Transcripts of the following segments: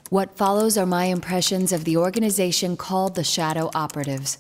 What follows are my impressions of the organization called the Shadow Operatives.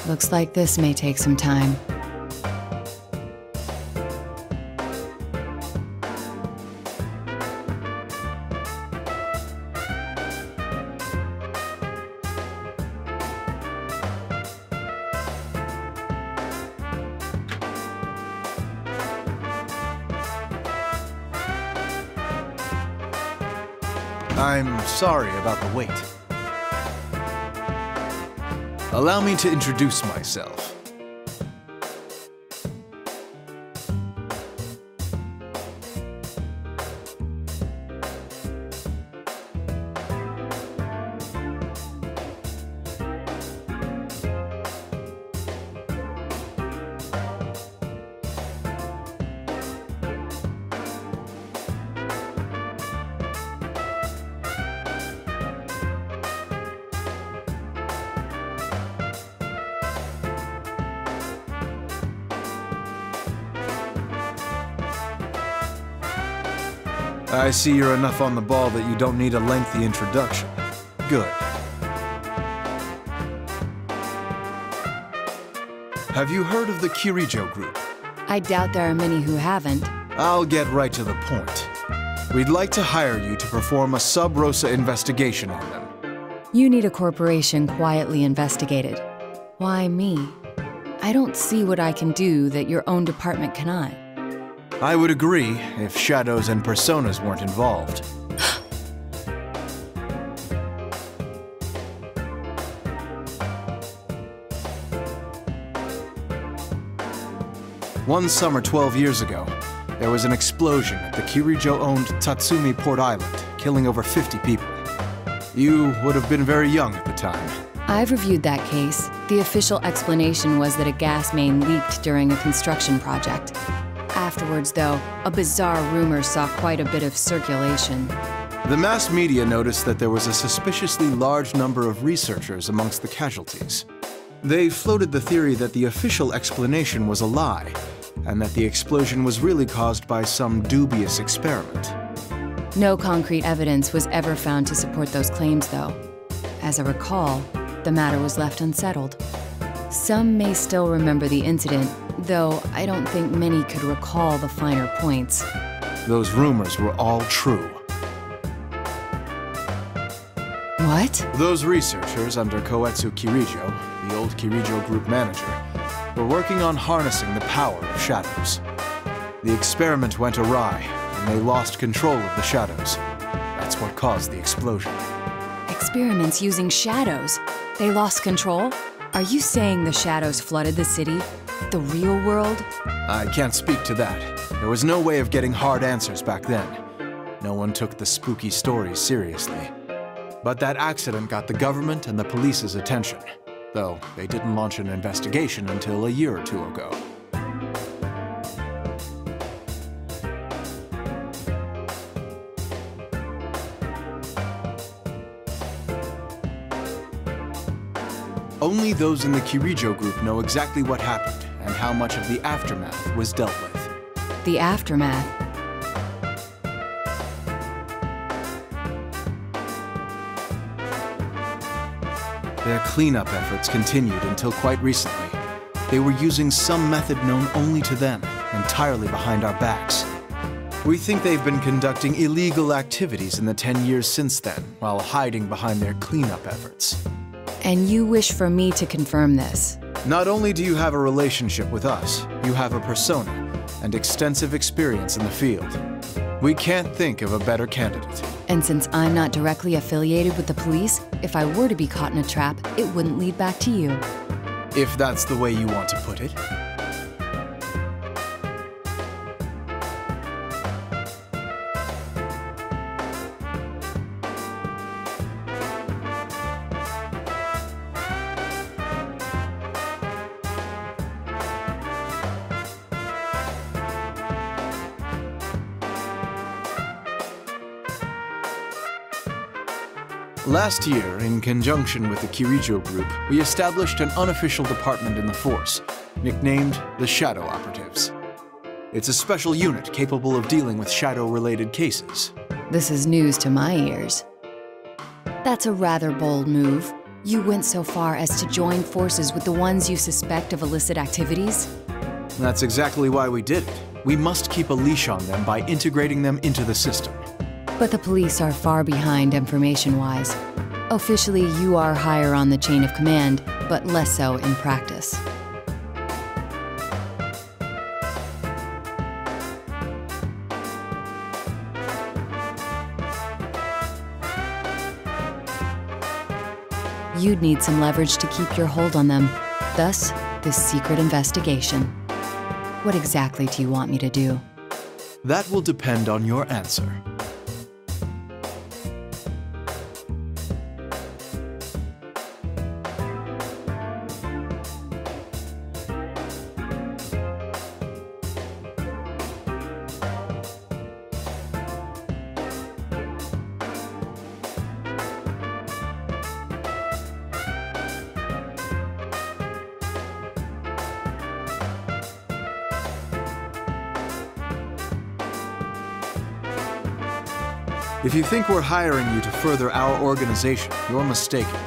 Looks like this may take some time. I'm sorry about the wait. Allow me to introduce myself. I see you're enough on the ball that you don't need a lengthy introduction. Good. Have you heard of the Kirijo Group? I doubt there are many who haven't. I'll get right to the point. We'd like to hire you to perform a sub-rosa investigation on them. You need a corporation quietly investigated. Why me? I don't see what I can do that your own department cannot. I would agree if shadows and personas weren't involved. One summer 12 years ago, there was an explosion at the Kirijo-owned Tatsumi Port Island, killing over 50 people. You would have been very young at the time. I've reviewed that case. The official explanation was that a gas main leaked during a construction project. Afterwards, though, a bizarre rumor saw quite a bit of circulation. The mass media noticed that there was a suspiciously large number of researchers amongst the casualties. They floated the theory that the official explanation was a lie, and that the explosion was really caused by some dubious experiment. No concrete evidence was ever found to support those claims, though. As I recall, the matter was left unsettled. Some may still remember the incident, though I don't think many could recall the finer points. Those rumors were all true. What? Those researchers under Koetsu Kirijo, the old Kirijo group manager, were working on harnessing the power of shadows. The experiment went awry, and they lost control of the shadows. That's what caused the explosion. Experiments using shadows? They lost control? Are you saying the shadows flooded the city? The real world? I can't speak to that. There was no way of getting hard answers back then. No one took the spooky stories seriously. But that accident got the government and the police's attention, though they didn't launch an investigation until a year or two ago. Only those in the Kirijo group know exactly what happened and how much of the aftermath was dealt with. The aftermath? Their cleanup efforts continued until quite recently. They were using some method known only to them, entirely behind our backs. We think they've been conducting illegal activities in the 10 years since then, while hiding behind their cleanup efforts. And you wish for me to confirm this? Not only do you have a relationship with us, you have a persona and extensive experience in the field. We can't think of a better candidate. And since I'm not directly affiliated with the police, if I were to be caught in a trap, it wouldn't lead back to you. If that's the way you want to put it. Last year, in conjunction with the Kirijo group, we established an unofficial department in the force, nicknamed the Shadow Operatives. It's a special unit capable of dealing with shadow-related cases. This is news to my ears. That's a rather bold move. You went so far as to join forces with the ones you suspect of illicit activities? That's exactly why we did it. We must keep a leash on them by integrating them into the system. But the police are far behind information-wise. Officially, you are higher on the chain of command, but less so in practice. You'd need some leverage to keep your hold on them. Thus, this secret investigation. What exactly do you want me to do? That will depend on your answer. If you think we're hiring you to further our organization, you're mistaken.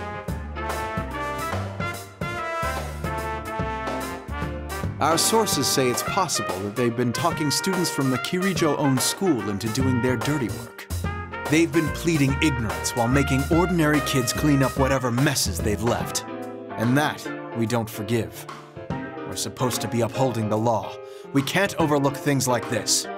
Our sources say it's possible that they've been talking students from the Kirijo-owned school into doing their dirty work. They've been pleading ignorance while making ordinary kids clean up whatever messes they've left. And that we don't forgive. We're supposed to be upholding the law. We can't overlook things like this.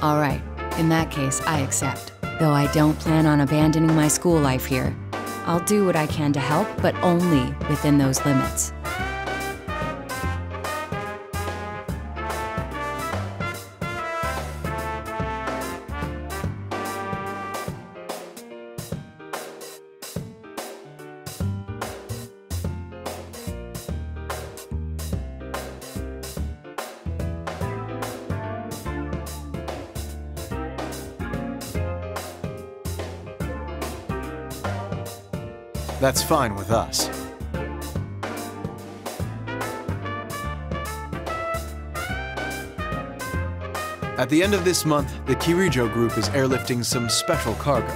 All right, in that case, I accept. Though I don't plan on abandoning my school life here. I'll do what I can to help, but only within those limits. That's fine with us. At the end of this month, the Kirijo group is airlifting some special cargo.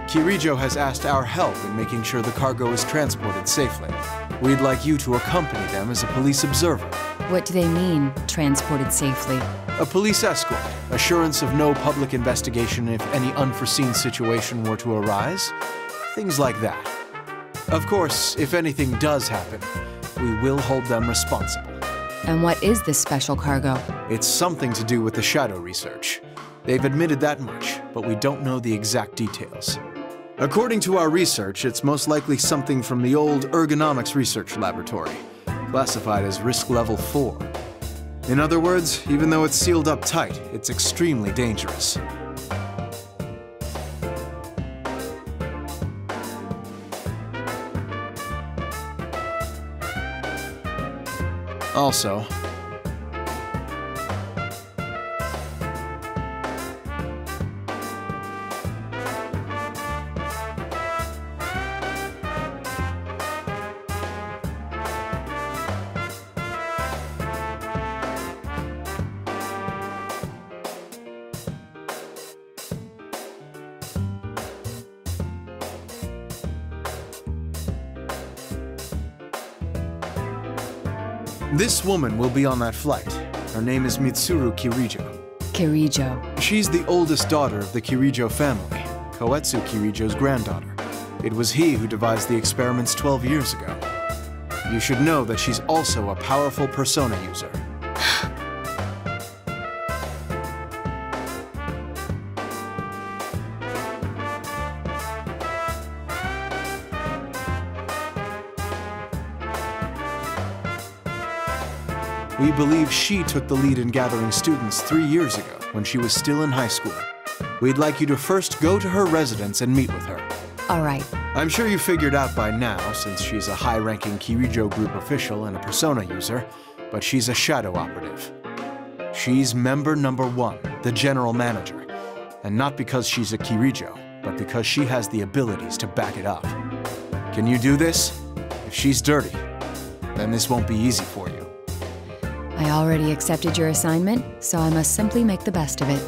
Kirijo has asked our help in making sure the cargo is transported safely. We'd like you to accompany them as a police observer. What do they mean, transported safely? A police escort, assurance of no public investigation if any unforeseen situation were to arise, things like that. Of course, if anything does happen, we will hold them responsible. And what is this special cargo? It's something to do with the shadow research. They've admitted that much, but we don't know the exact details. According to our research, it's most likely something from the old ergonomics research laboratory, classified as risk level 4. In other words, even though it's sealed up tight, it's extremely dangerous. Also, this woman will be on that flight. Her name is Mitsuru Kirijo. Kirijo. She's the oldest daughter of the Kirijo family, Koetsu Kirijo's granddaughter. It was he who devised the experiments 12 years ago. You should know that she's also a powerful persona user. We believe she took the lead in gathering students 3 years ago, when she was still in high school. We'd like you to first go to her residence and meet with her. All right. I'm sure you figured out by now, since she's a high-ranking Kirijo group official and a persona user, but she's a shadow operative. She's member number 1, the general manager, and not because she's a Kirijo, but because she has the abilities to back it up. Can you do this? If she's dirty, then this won't be easy for you. I already accepted your assignment, so I must simply make the best of it.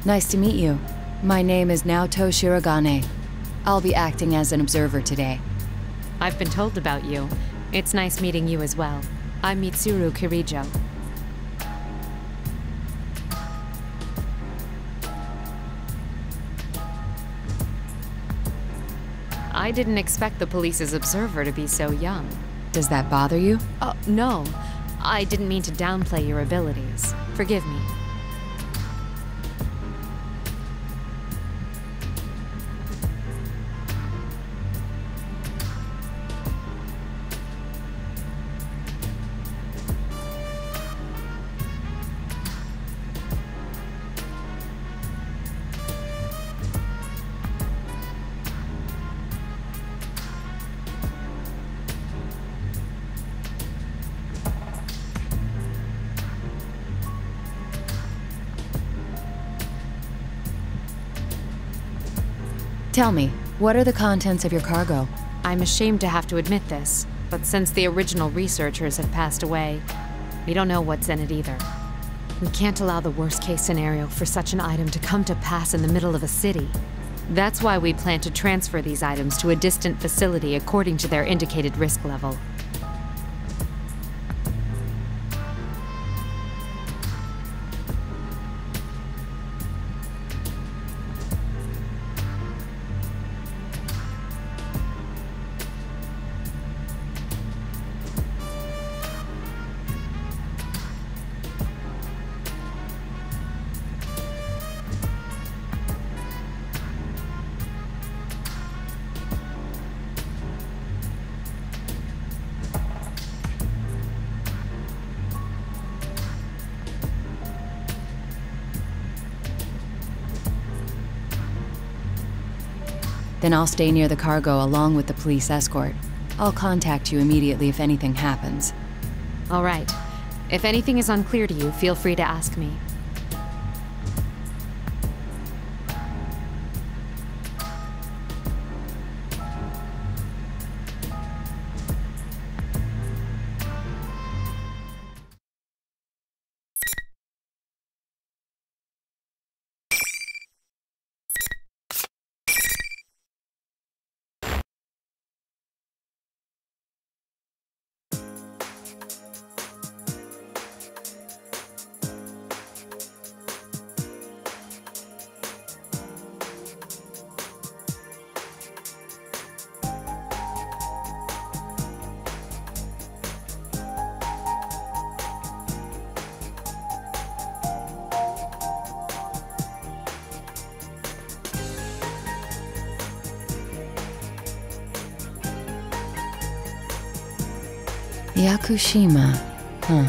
Nice to meet you. My name is Naoto Shirogane. I'll be acting as an observer today. I've been told about you. It's nice meeting you as well. I'm Mitsuru Kirijo. I didn't expect the police's observer to be so young. Does that bother you? Oh, no. I didn't mean to downplay your abilities. Forgive me. Tell me, what are the contents of your cargo? I'm ashamed to have to admit this, but since the original researchers have passed away, we don't know what's in it either. We can't allow the worst-case scenario for such an item to come to pass in the middle of a city. That's why we plan to transfer these items to a distant facility according to their indicated risk level. Then I'll stay near the cargo along with the police escort. I'll contact you immediately if anything happens. All right. If anything is unclear to you, feel free to ask me. Yakushima, huh.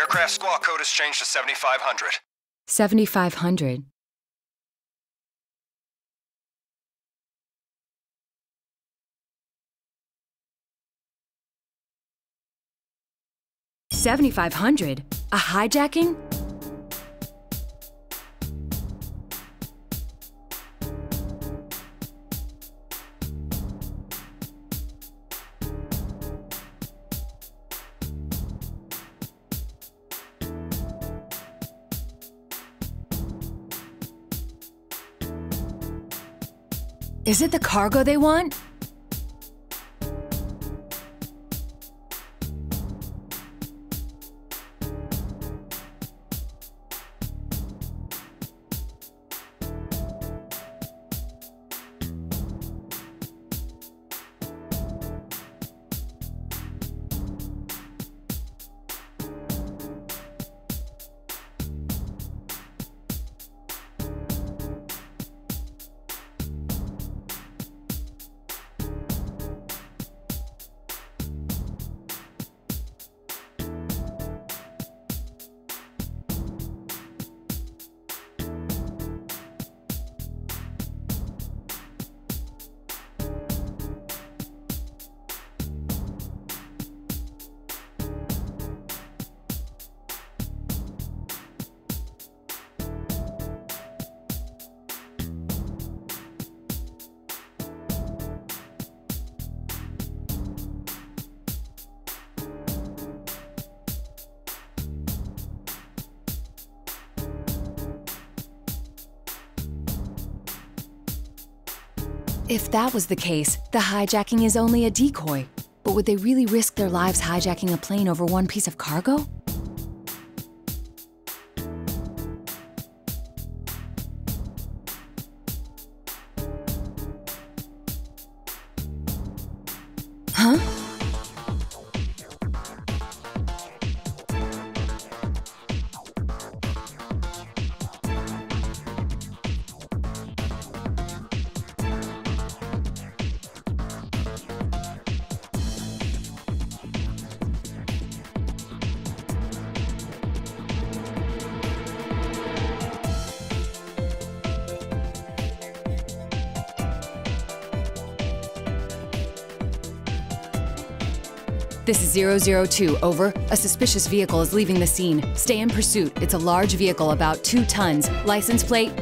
Aircraft squawk code has changed to 7500. 7,500. $7,500? A hijacking? Is it the cargo they want? If that was the case, the hijacking is only a decoy. But would they really risk their lives hijacking a plane over one piece of cargo? Huh? This is 002, over. A suspicious vehicle is leaving the scene. Stay in pursuit. It's a large vehicle, about 2 tons. License plate...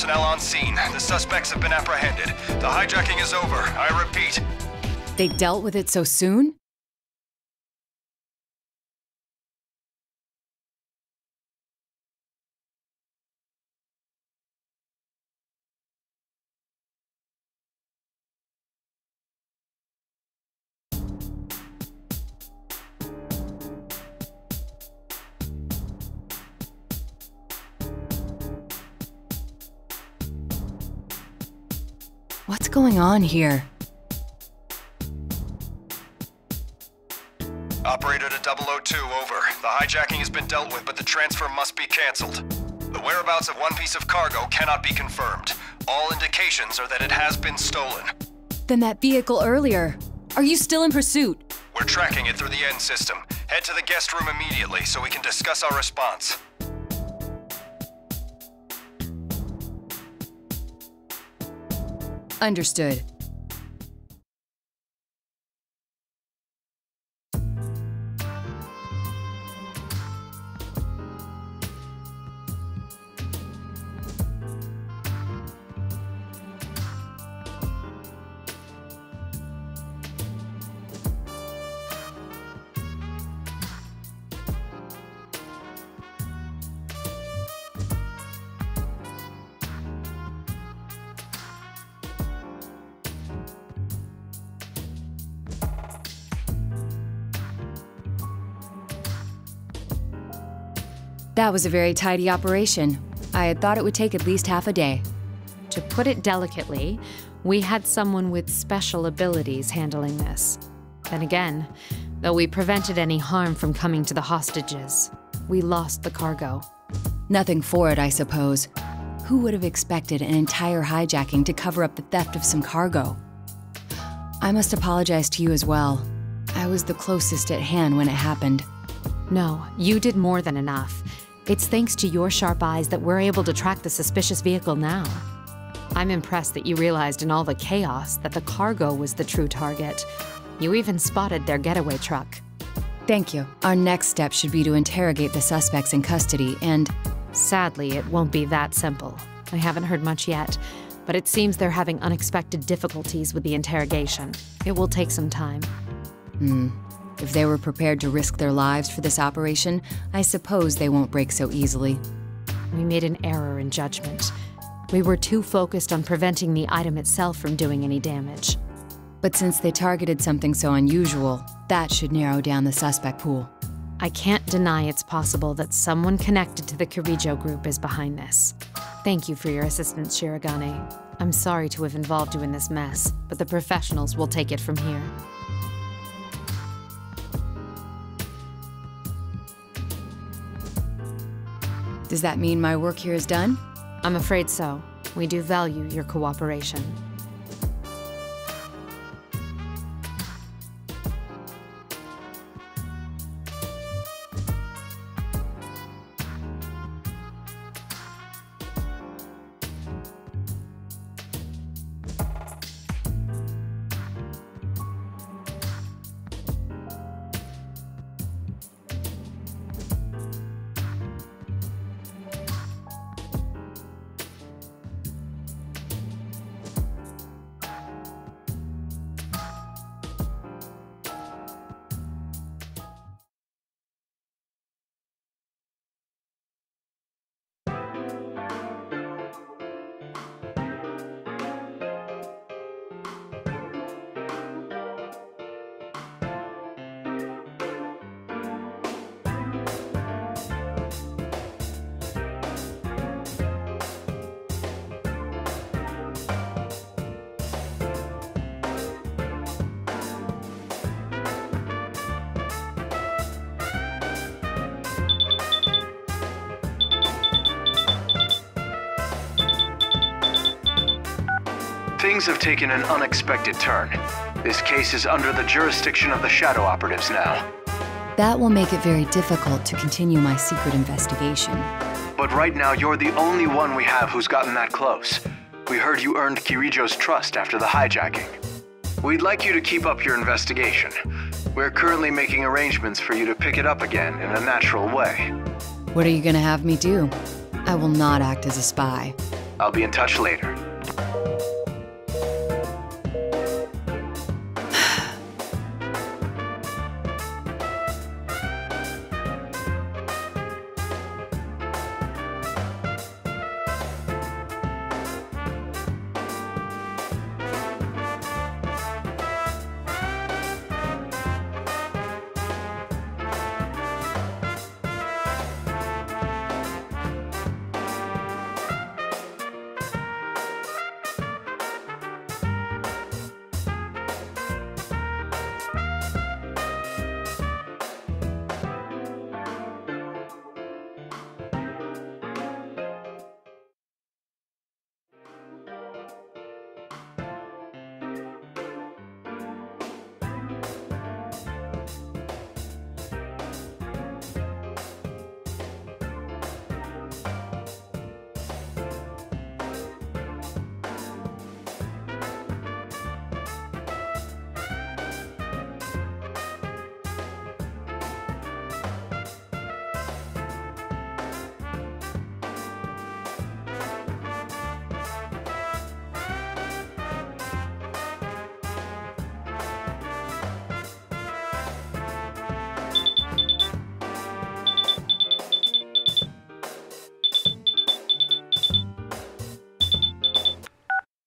personnel on scene. The suspects have been apprehended. The hijacking is over. I repeat. They dealt with it so soon? What's going on here? Operator to 002, over. The hijacking has been dealt with, but the transfer must be canceled. The whereabouts of one piece of cargo cannot be confirmed. All indications are that it has been stolen. Then that vehicle earlier. Are you still in pursuit? We're tracking it through the N system. Head to the guest room immediately so we can discuss our response. Understood. That was a very tidy operation. I had thought it would take at least half a day. To put it delicately, we had someone with special abilities handling this. Then again, though we prevented any harm from coming to the hostages, we lost the cargo. Nothing for it, I suppose. Who would have expected an entire hijacking to cover up the theft of some cargo? I must apologize to you as well. I was the closest at hand when it happened. No, you did more than enough. It's thanks to your sharp eyes that we're able to track the suspicious vehicle now. I'm impressed that you realized in all the chaos that the cargo was the true target. You even spotted their getaway truck. Thank you. Our next step should be to interrogate the suspects in custody and... Sadly, it won't be that simple. I haven't heard much yet, but it seems they're having unexpected difficulties with the interrogation. It will take some time. If they were prepared to risk their lives for this operation, I suppose they won't break so easily. We made an error in judgment. We were too focused on preventing the item itself from doing any damage. But since they targeted something so unusual, that should narrow down the suspect pool. I can't deny it's possible that someone connected to the Kirijo group is behind this. Thank you for your assistance, Shirogane. I'm sorry to have involved you in this mess, but the professionals will take it from here. Does that mean my work here is done? I'm afraid so. We do value your cooperation. Things have taken an unexpected turn. This case is under the jurisdiction of the Shadow Operatives now. That will make it very difficult to continue my secret investigation. But right now, you're the only one we have who's gotten that close. We heard you earned Kirijo's trust after the hijacking. We'd like you to keep up your investigation. We're currently making arrangements for you to pick it up again in a natural way. What are you gonna have me do? I will not act as a spy. I'll be in touch later.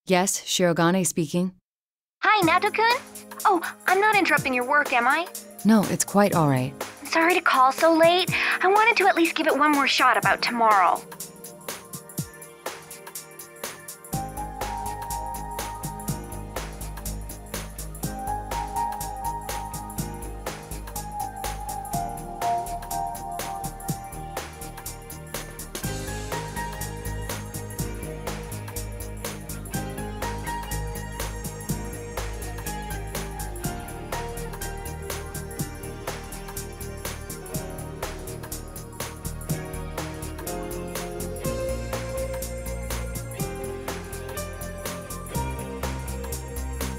Yes, Shirogane speaking. Hi, Naoto-kun? Oh, I'm not interrupting your work, am I? No, it's quite all right. Sorry to call so late. I wanted to at least give it one more shot about tomorrow.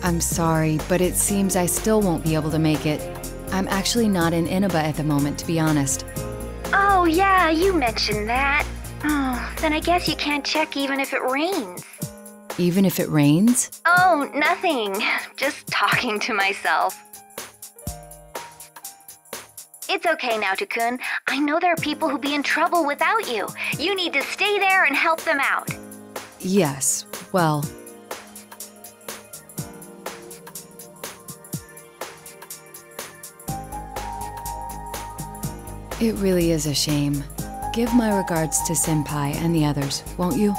I'm sorry, but it seems I still won't be able to make it. I'm actually not in Inaba at the moment, to be honest. Oh, yeah, you mentioned that. Oh, then I guess you can't check even if it rains. Even if it rains? Oh, nothing. Just talking to myself. It's okay, Naoto-kun. I know there are people who'd be in trouble without you. You need to stay there and help them out. Yes, well... It really is a shame. Give my regards to Senpai and the others, won't you?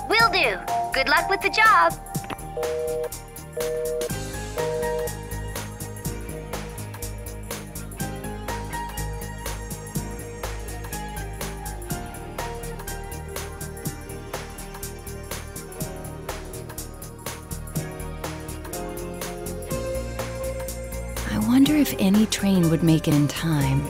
Will do. Good luck with the job. I wonder if any train would make it in time.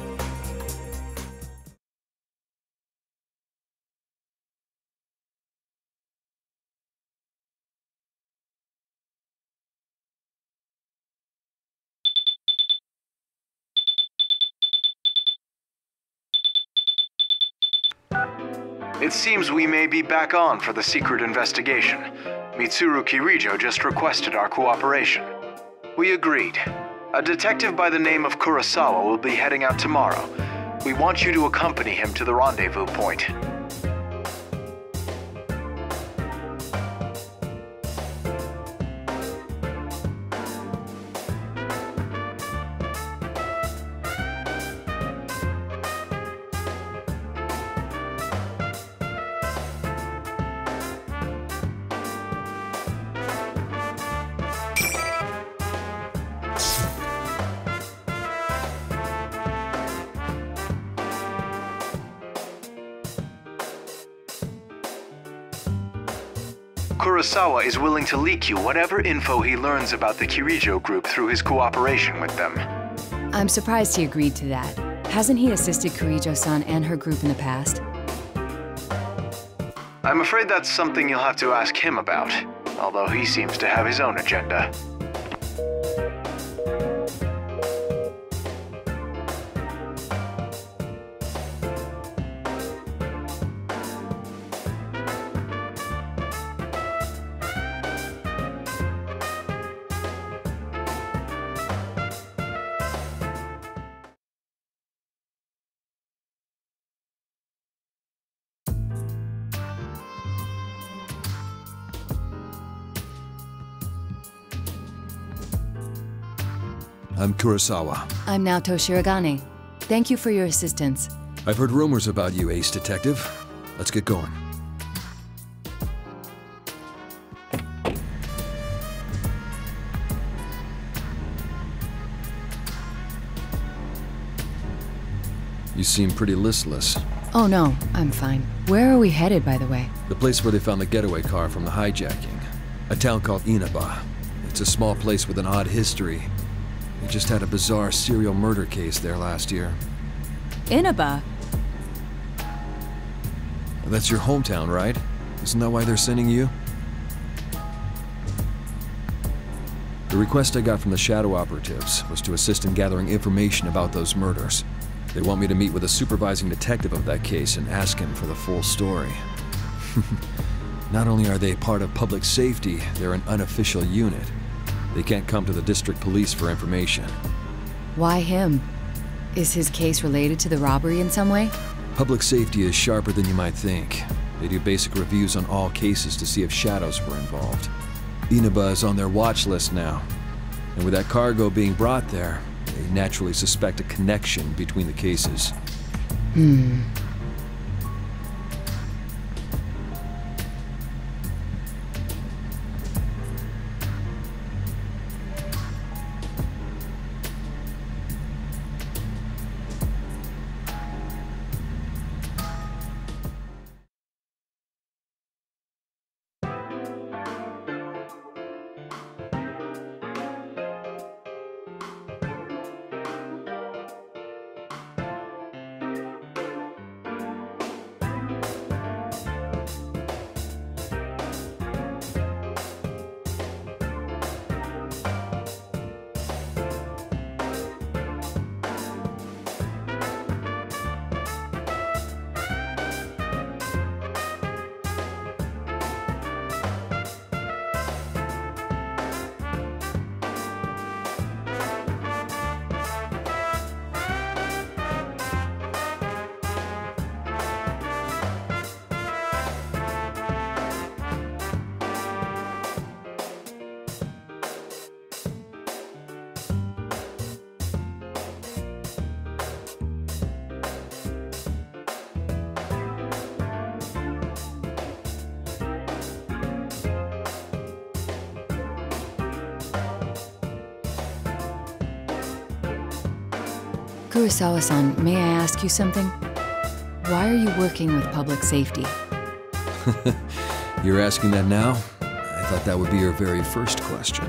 It seems we may be back on for the secret investigation. Mitsuru Kirijo just requested our cooperation. We agreed. A detective by the name of Kurosawa will be heading out tomorrow. We want you to accompany him to the rendezvous point. Kurosawa is willing to leak you whatever info he learns about the Kirijo group through his cooperation with them. I'm surprised he agreed to that. Hasn't he assisted Kirijo-san and her group in the past? I'm afraid that's something you'll have to ask him about, although he seems to have his own agenda. I'm Kurosawa. I'm Naoto Shirogane. Thank you for your assistance. I've heard rumors about you, Ace Detective. Let's get going. You seem pretty listless. Oh no, I'm fine. Where are we headed, by the way? The place where they found the getaway car from the hijacking. A town called Inaba. It's a small place with an odd history. They just had a bizarre serial murder case there last year. Inaba? That's your hometown, right? Isn't that why they're sending you? The request I got from the Shadow operatives was to assist in gathering information about those murders. They want me to meet with a supervising detective of that case and ask him for the full story. Not only are they part of public safety, they're an unofficial unit. They can't come to the district police for information. Why him? Is his case related to the robbery in some way? Public safety is sharper than you might think. They do basic reviews on all cases to see if shadows were involved. Inaba is on their watch list now. And with that cargo being brought there, they naturally suspect a connection between the cases. Kurosawa-san, may I ask you something? Why are you working with public safety? You're asking that now? I thought that would be your very first question.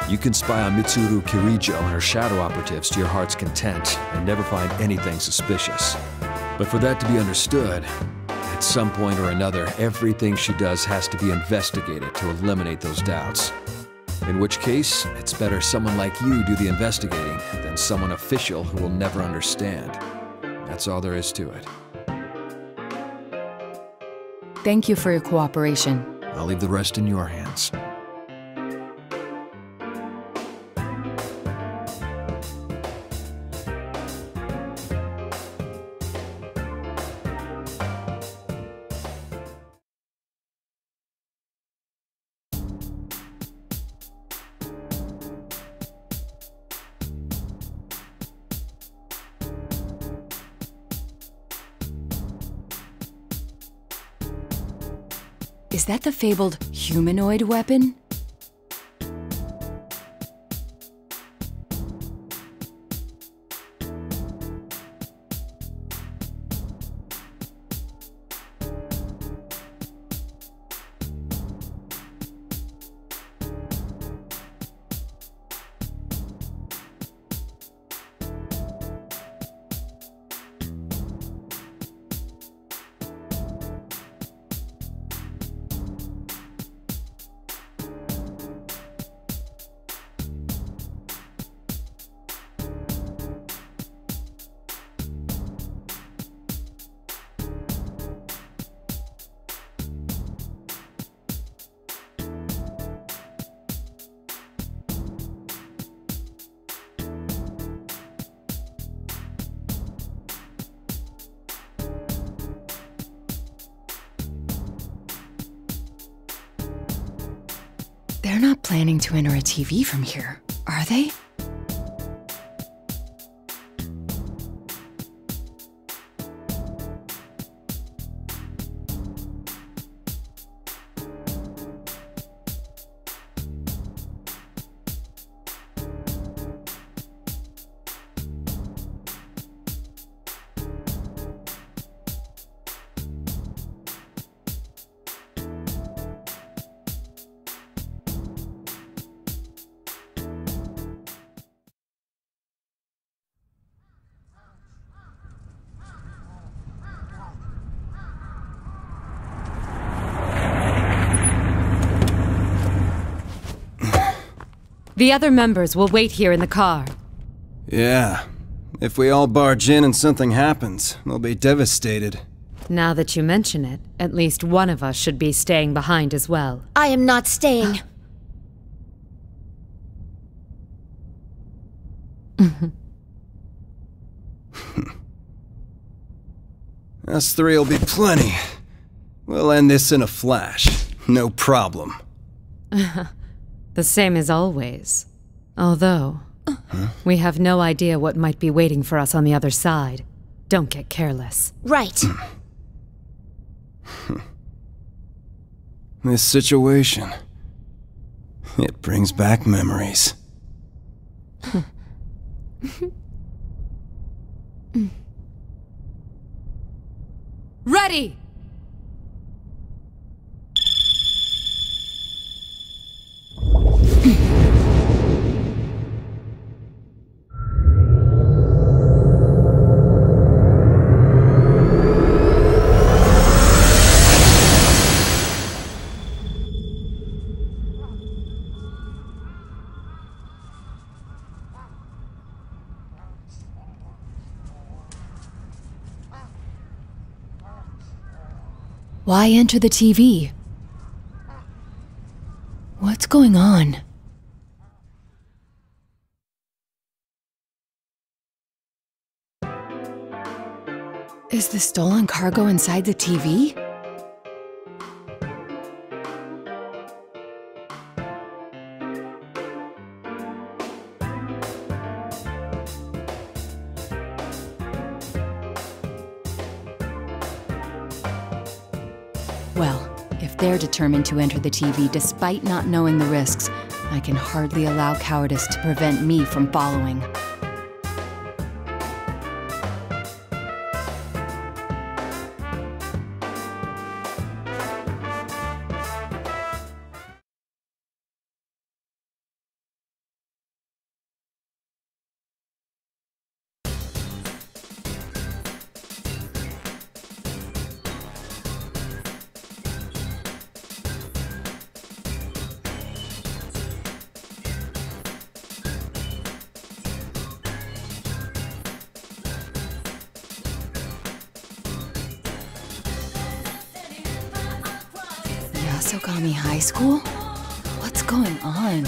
You can spy on Mitsuru Kirijo and her shadow operatives to your heart's content and never find anything suspicious. But for that to be understood, at some point or another, everything she does has to be investigated to eliminate those doubts. In which case, it's better someone like you do the investigating than someone official who will never understand. That's all there is to it. Thank you for your cooperation. I'll leave the rest in your hands. Is that the fabled humanoid weapon? They're not planning to enter a TV from here, are they? The other members will wait here in the car. Yeah. If we all barge in and something happens, they'll be devastated. Now that you mention it, at least one of us should be staying behind as well. I am not staying. Us three will be plenty. We'll end this in a flash. No problem. The same as always. Although, we have no idea what might be waiting for us on the other side. Don't get careless. Right. This situation, it brings back memories. Ready! Why enter the TV? What's going on? Is the stolen cargo inside the TV? Well, if they're determined to enter the TV despite not knowing the risks, I can hardly allow cowardice to prevent me from following. Yasogami High School? What's going on?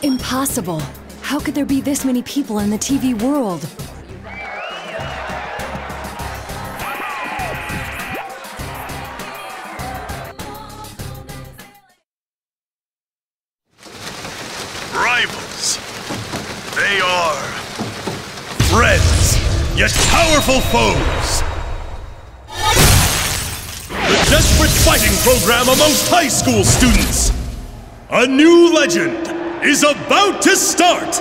Impossible! How could there be this many people in the TV world? Rivals. They are friends, yet powerful foes. The desperate fighting program amongst high school students. A new legend is about to start!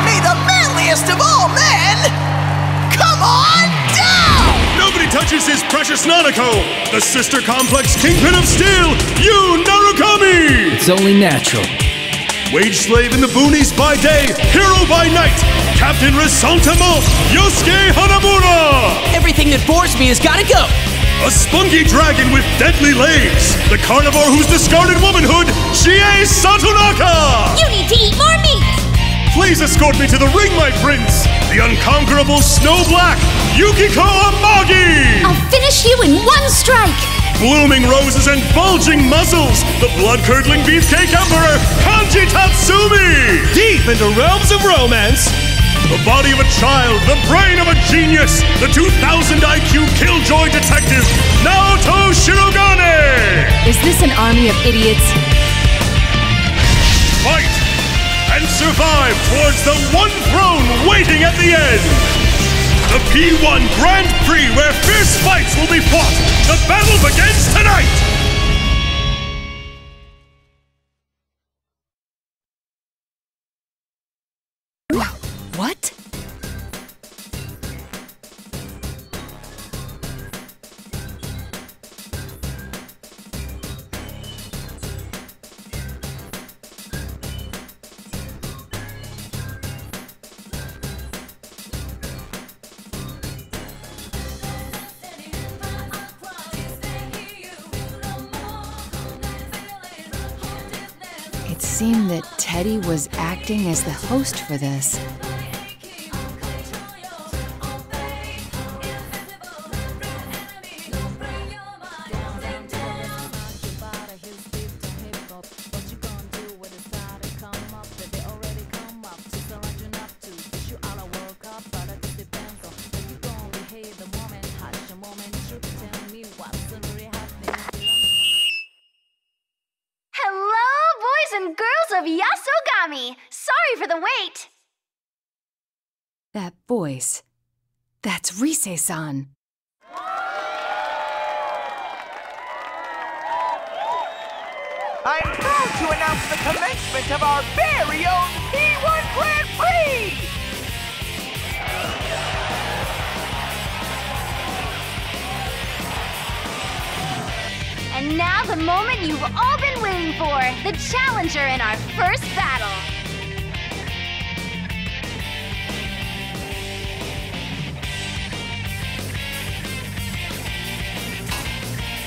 May the manliest of all men come on down! Nobody touches his precious Nanako, the sister complex kingpin of steel, Yu Narukami! It's only natural. Wage slave in the boonies by day, hero by night, Captain Resentiment, Yosuke Hanamura! Everything that bores me has gotta go! A spunky dragon with deadly legs, the carnivore who's discarded womanhood, Chie Satonaka! You need to eat more meat! Please escort me to the ring, my prince! The unconquerable Snow Black, Yukiko Amagi! I'll finish you in one strike! Blooming roses and bulging muscles, the blood-curdling beefcake emperor, Kanji Tatsumi! Deep into realms of romance! The body of a child, the brain of a genius, the 2000 IQ killjoy detective, Naoto Shirogane! Is this an army of idiots? Fight and survive towards the one throne waiting at the end! The P1 Grand Prix where fierce fights will be fought! The battle begins tonight! What? It seemed that Teddy was acting as the host for this. And girls of Yasogami! Sorry for the wait! That voice. That's Rise-san. I'm proud to announce the commencement of our very own P1 Grand Prix! And now the moment you've all been waiting for, the challenger in our first battle.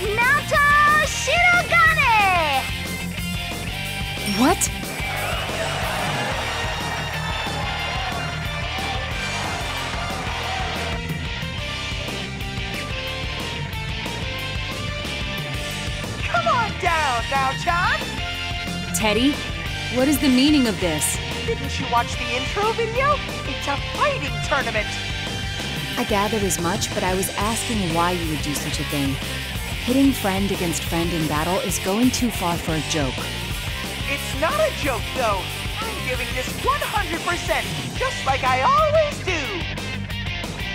Naoto Shirogane! What? Come on down now, John! Teddy, what is the meaning of this? Didn't you watch the intro video? It's a fighting tournament! I gathered as much, but I was asking why you would do such a thing. Pitting friend against friend in battle is going too far for a joke. It's not a joke, though. I'm giving this 100%, just like I always do.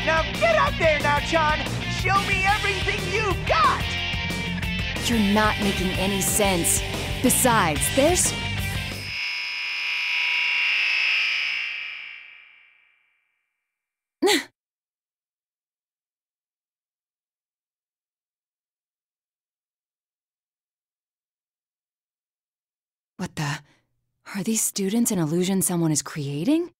Now get out there now, John. Show me everything you've got. You're not making any sense. Besides, there's... What the... Are these students an illusion someone is creating?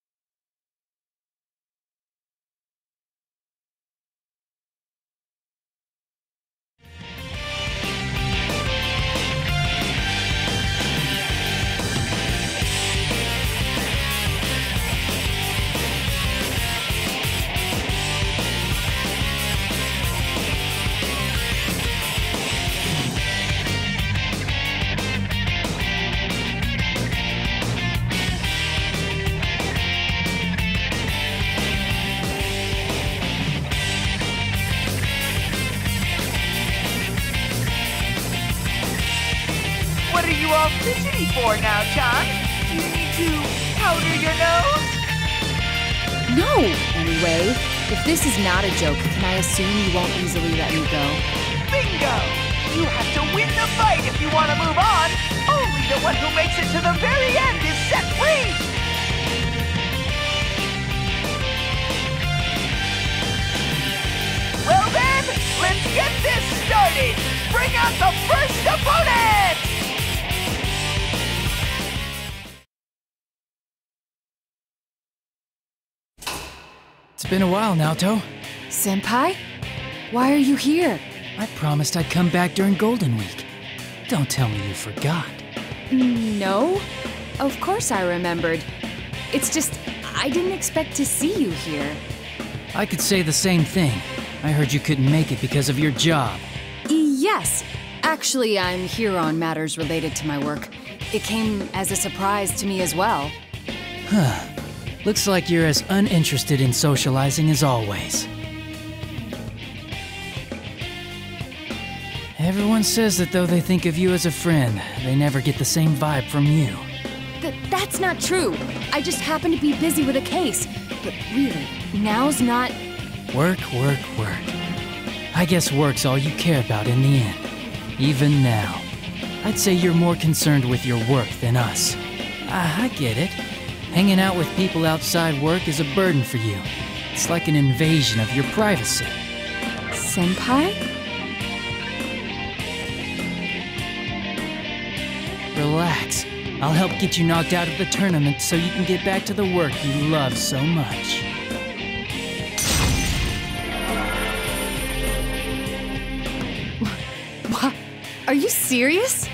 What are you all fidgety for now, John? Do you need to powder your nose? No! Anyway, if this is not a joke, can I assume you won't easily let me go? Bingo! You have to win the fight if you want to move on. Only the one who makes it to the very end is set free! Well then, let's get this started! Bring out the first opponent! It's been a while, Naoto. Senpai? Why are you here? I promised I'd come back during Golden Week. Don't tell me you forgot. No. Of course I remembered. It's just, I didn't expect to see you here. I could say the same thing. I heard you couldn't make it because of your job. Yes. Actually, I'm here on matters related to my work. It came as a surprise to me as well. Huh. Looks like you're as uninterested in socializing as always. Everyone says that though they think of you as a friend, they never get the same vibe from you. That's not true. I just happen to be busy with a case. But really, now's not... Work, work, work. I guess work's all you care about in the end. Even now. I'd say you're more concerned with your work than us. I get it. Hanging out with people outside work is a burden for you. It's like an invasion of your privacy. Senpai? Relax. I'll help get you knocked out of the tournament so you can get back to the work you love so much. What? Are you serious?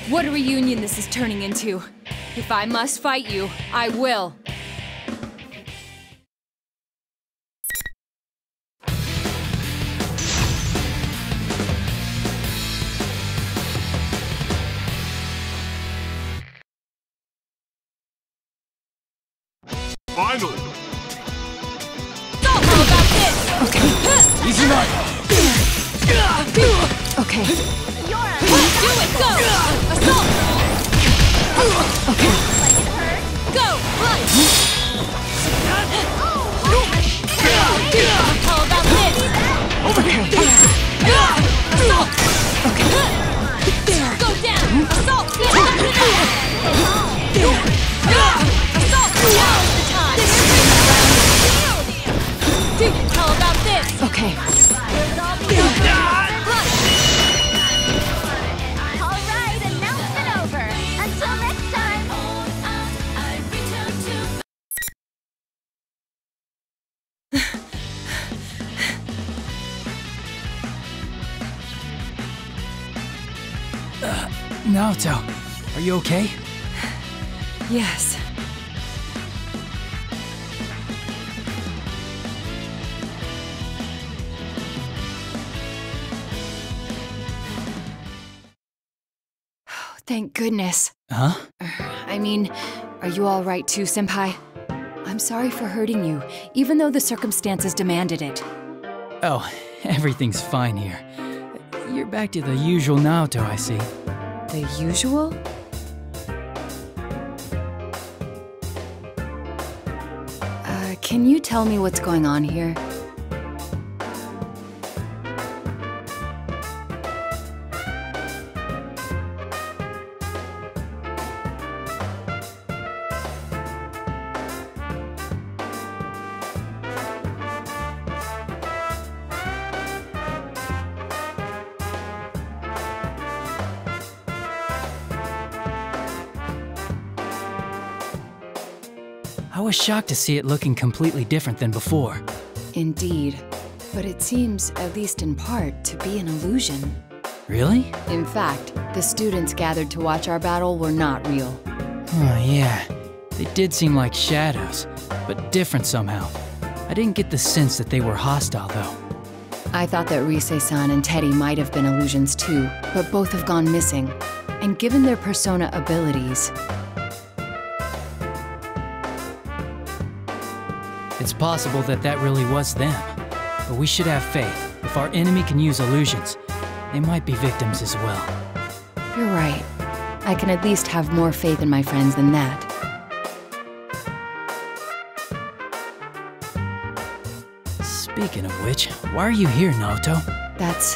What a reunion this is turning into. If I must fight you, I will. Finally! How about this? Okay. Easy enough. Okay. Do it, go! Assault! Okay. Go! Run! How about this? Okay. Assault! Okay. Go down! Assault! Assault! Now's the time! How about this? Okay. Alright, announcement over. Until next time. Naoto, are you okay? Yes. Thank goodness. Huh? I mean, are you all right too, Senpai? I'm sorry for hurting you, even though the circumstances demanded it. Oh, everything's fine here. You're back to the usual Naoto, I see. The usual? Can you tell me what's going on here? I was shocked to see it looking completely different than before. Indeed. But it seems, at least in part, to be an illusion. Really? In fact, the students gathered to watch our battle were not real. Oh, yeah. They did seem like shadows, but different somehow. I didn't get the sense that they were hostile, though. I thought that Rise-san and Teddy might have been illusions too, but both have gone missing. And given their persona abilities... It's possible that that really was them. But we should have faith. If our enemy can use illusions, they might be victims as well. You're right. I can at least have more faith in my friends than that. Speaking of which, why are you here, Naoto? That's...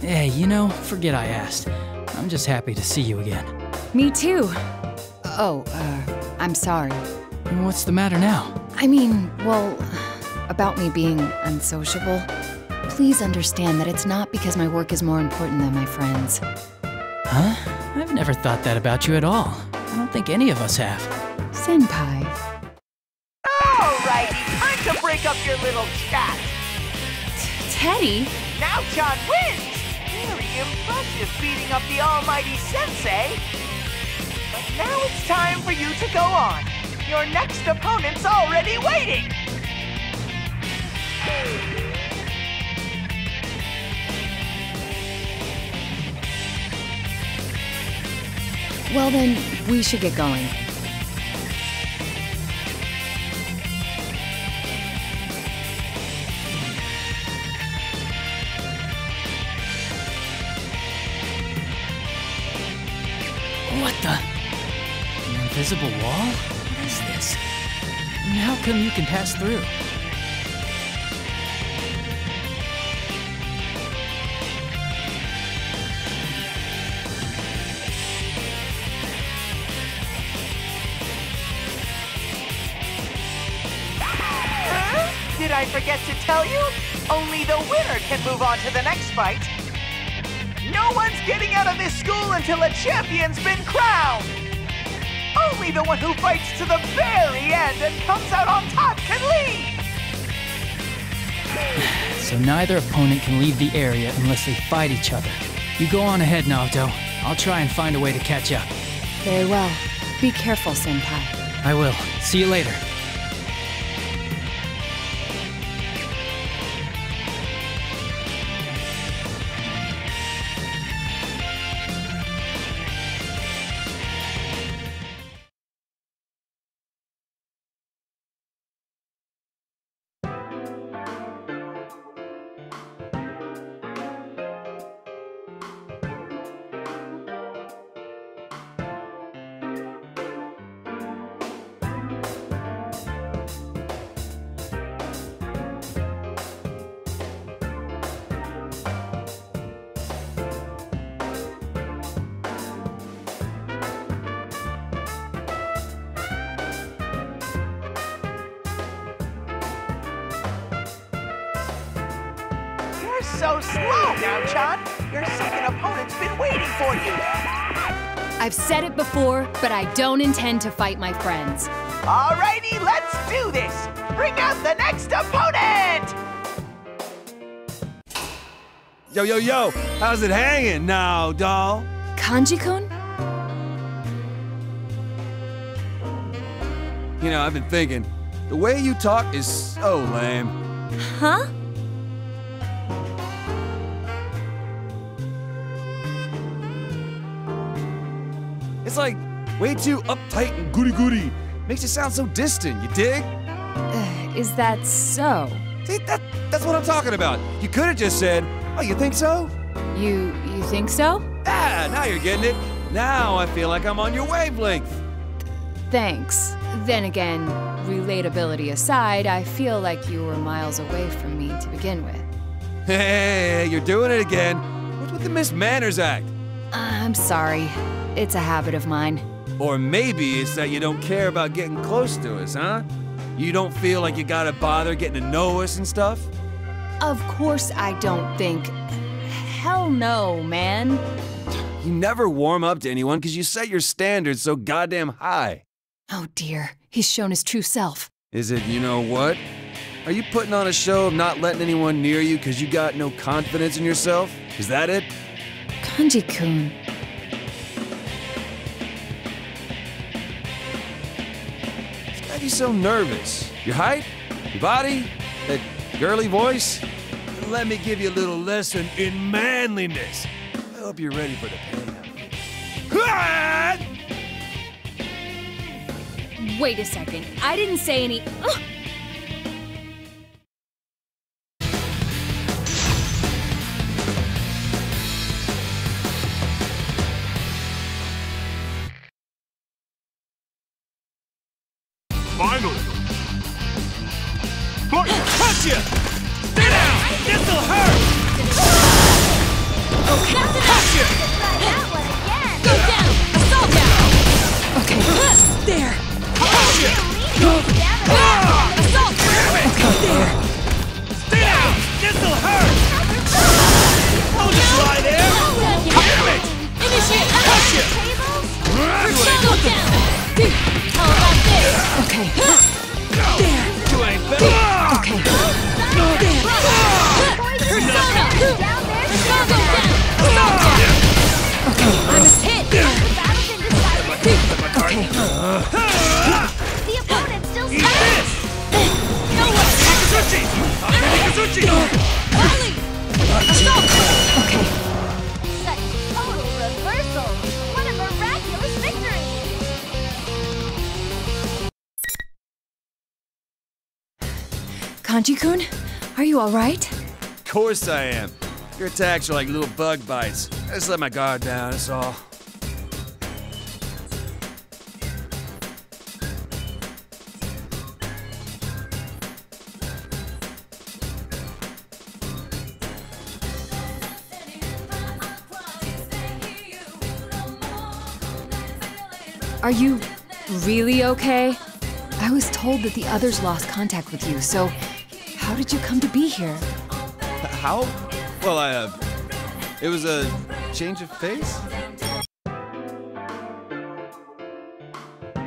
Hey, you know, forget I asked. I'm just happy to see you again. Me too. Oh, I'm sorry. What's the matter now? I mean, well, about me being unsociable. Please understand that it's not because my work is more important than my friends. Huh? I've never thought that about you at all. I don't think any of us have. Senpai. Alrighty, time to break up your little chat. Teddy? Now John wins! Very impressive beating up the almighty sensei. But now it's time for you to go on. Your next opponent's already waiting! Well then, we should get going. What the? An invisible wall? What is this? And how come you can pass through? Did I forget to tell you? Only the winner can move on to the next fight. No one's getting out of this school until a champion's been crowned! Only the one who fights to the very end and comes out on top can leave! So neither opponent can leave the area unless they fight each other. You go on ahead, Naoto. I'll try and find a way to catch up. Very well. Be careful, Senpai. I will. See you later. So slow now, John. Your second opponent's been waiting for you. I've said it before, but I don't intend to fight my friends. Alrighty, let's do this. Bring out the next opponent! Yo, yo, yo, how's it hanging now, doll? Kanji-kun? You know, I've been thinking, the way you talk is so lame. Huh? It's like way too uptight and goody-goody. Makes you sound so distant, you dig? Is that so? See, that's what I'm talking about. You could have just said, oh, you think so? You think so? Ah, now you're getting it. Now I feel like I'm on your wavelength. Thanks. Then again, relatability aside, I feel like you were miles away from me to begin with. Hey, you're doing it again. What's with the Miss Manners act? I'm sorry. It's a habit of mine. Or maybe it's that you don't care about getting close to us, huh? You don't feel like you gotta bother getting to know us and stuff? Of course I don't think. Hell no, man. You never warm up to anyone because you set your standards so goddamn high. Oh dear, he's shown his true self. Is it you know what? Are you putting on a show of not letting anyone near you because you got no confidence in yourself? Is that it? Kanji-kun. Why are you so nervous? Your height? Your body? That girly voice? Let me give you a little lesson in manliness. I hope you're ready for the payout. Wait a second. I didn't say any. Finally! Gotcha! Stay down! This'll hurt! Okay. Gotcha! That one again! Go down! Assault down! Okay. There! Gotcha! Assault! Okay, there! Stay down! This'll hurt! Don't just lie there! Damn it! Initiate! Gotcha! Persona down! How about this? Okay. There! You ain't better! Okay. There! Persona! Persona down! Assault down! Okay, I was hit! Okay. The opponent's still Eat this! No way! Akazuchi! Akazuchi! Ollie! Assault! Okay. Such total reversal. What a miraculous victory. Kanji-kun, are you alright? Of course I am. Your attacks are like little bug bites. I just let my guard down, that's all. Are you really okay? I was told that the others lost contact with you, so how did you come to be here? How? Well, it was a change of pace?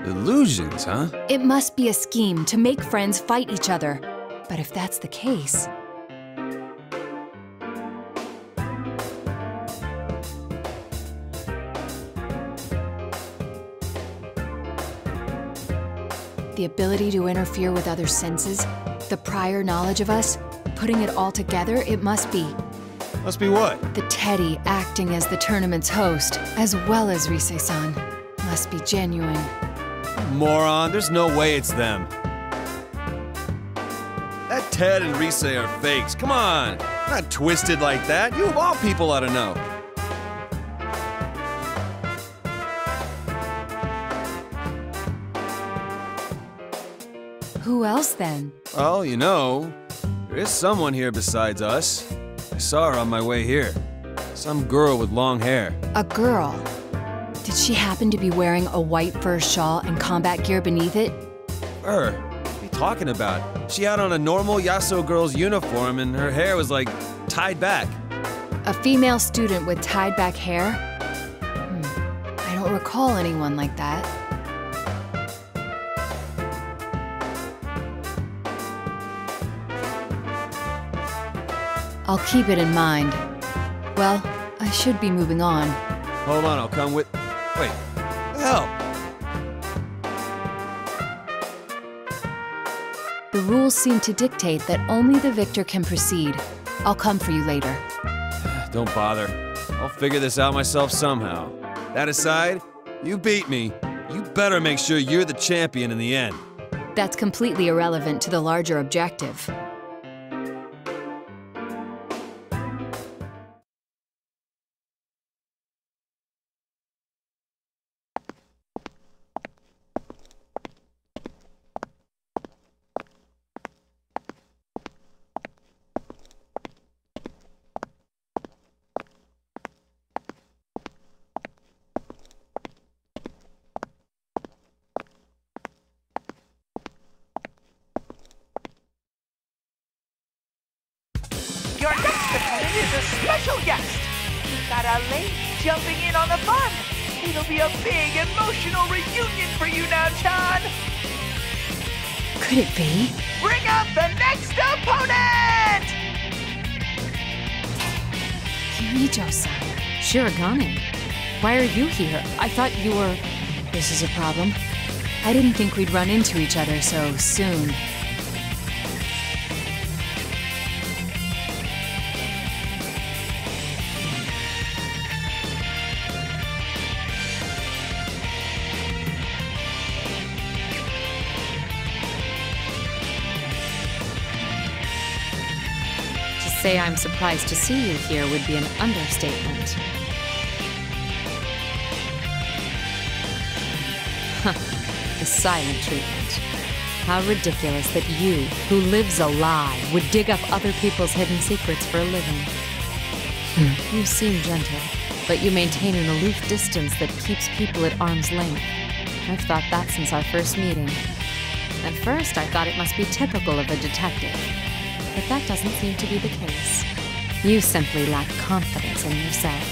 Illusions, huh? It must be a scheme to make friends fight each other. But if that's the case... The ability to interfere with other senses, the prior knowledge of us, putting it all together, it must be. Must be what? The Teddy acting as the tournament's host, as well as Rise-san. Must be genuine. Moron, there's no way it's them. That Ted and Rise are fakes. Come on! Not twisted like that. You of all people ought to know. Who else then? Well, you know, there is someone here besides us. I saw her on my way here. Some girl with long hair. A girl? Did she happen to be wearing a white fur shawl and combat gear beneath it? Her? What are you talking about? She had on a normal Yasuo girl's uniform and her hair was like tied back. A female student with tied back hair? I don't recall anyone like that. I'll keep it in mind. Well, I should be moving on. Hold on, I'll come with... Wait, what the hell? The rules seem to dictate that only the victor can proceed. I'll come for you later. Don't bother. I'll figure this out myself somehow. That aside, you beat me. You better make sure you're the champion in the end. That's completely irrelevant to the larger objective. Your next opponent is a special guest. We've got a lady jumping in on the fun. It'll be a big emotional reunion for you now, Chan. Could it be? Bring up the next opponent! Kirijo-san. Shirogane, why are you here? I thought you were... This is a problem. I didn't think we'd run into each other so soon. To say I'm surprised to see you here would be an understatement. Huh, the silent treatment. How ridiculous that you, who lives a lie, would dig up other people's hidden secrets for a living. You seem gentle, but you maintain an aloof distance that keeps people at arm's length. I've thought that since our first meeting. At first, I thought it must be typical of a detective, but that doesn't seem to be the case. You simply lack confidence in yourself.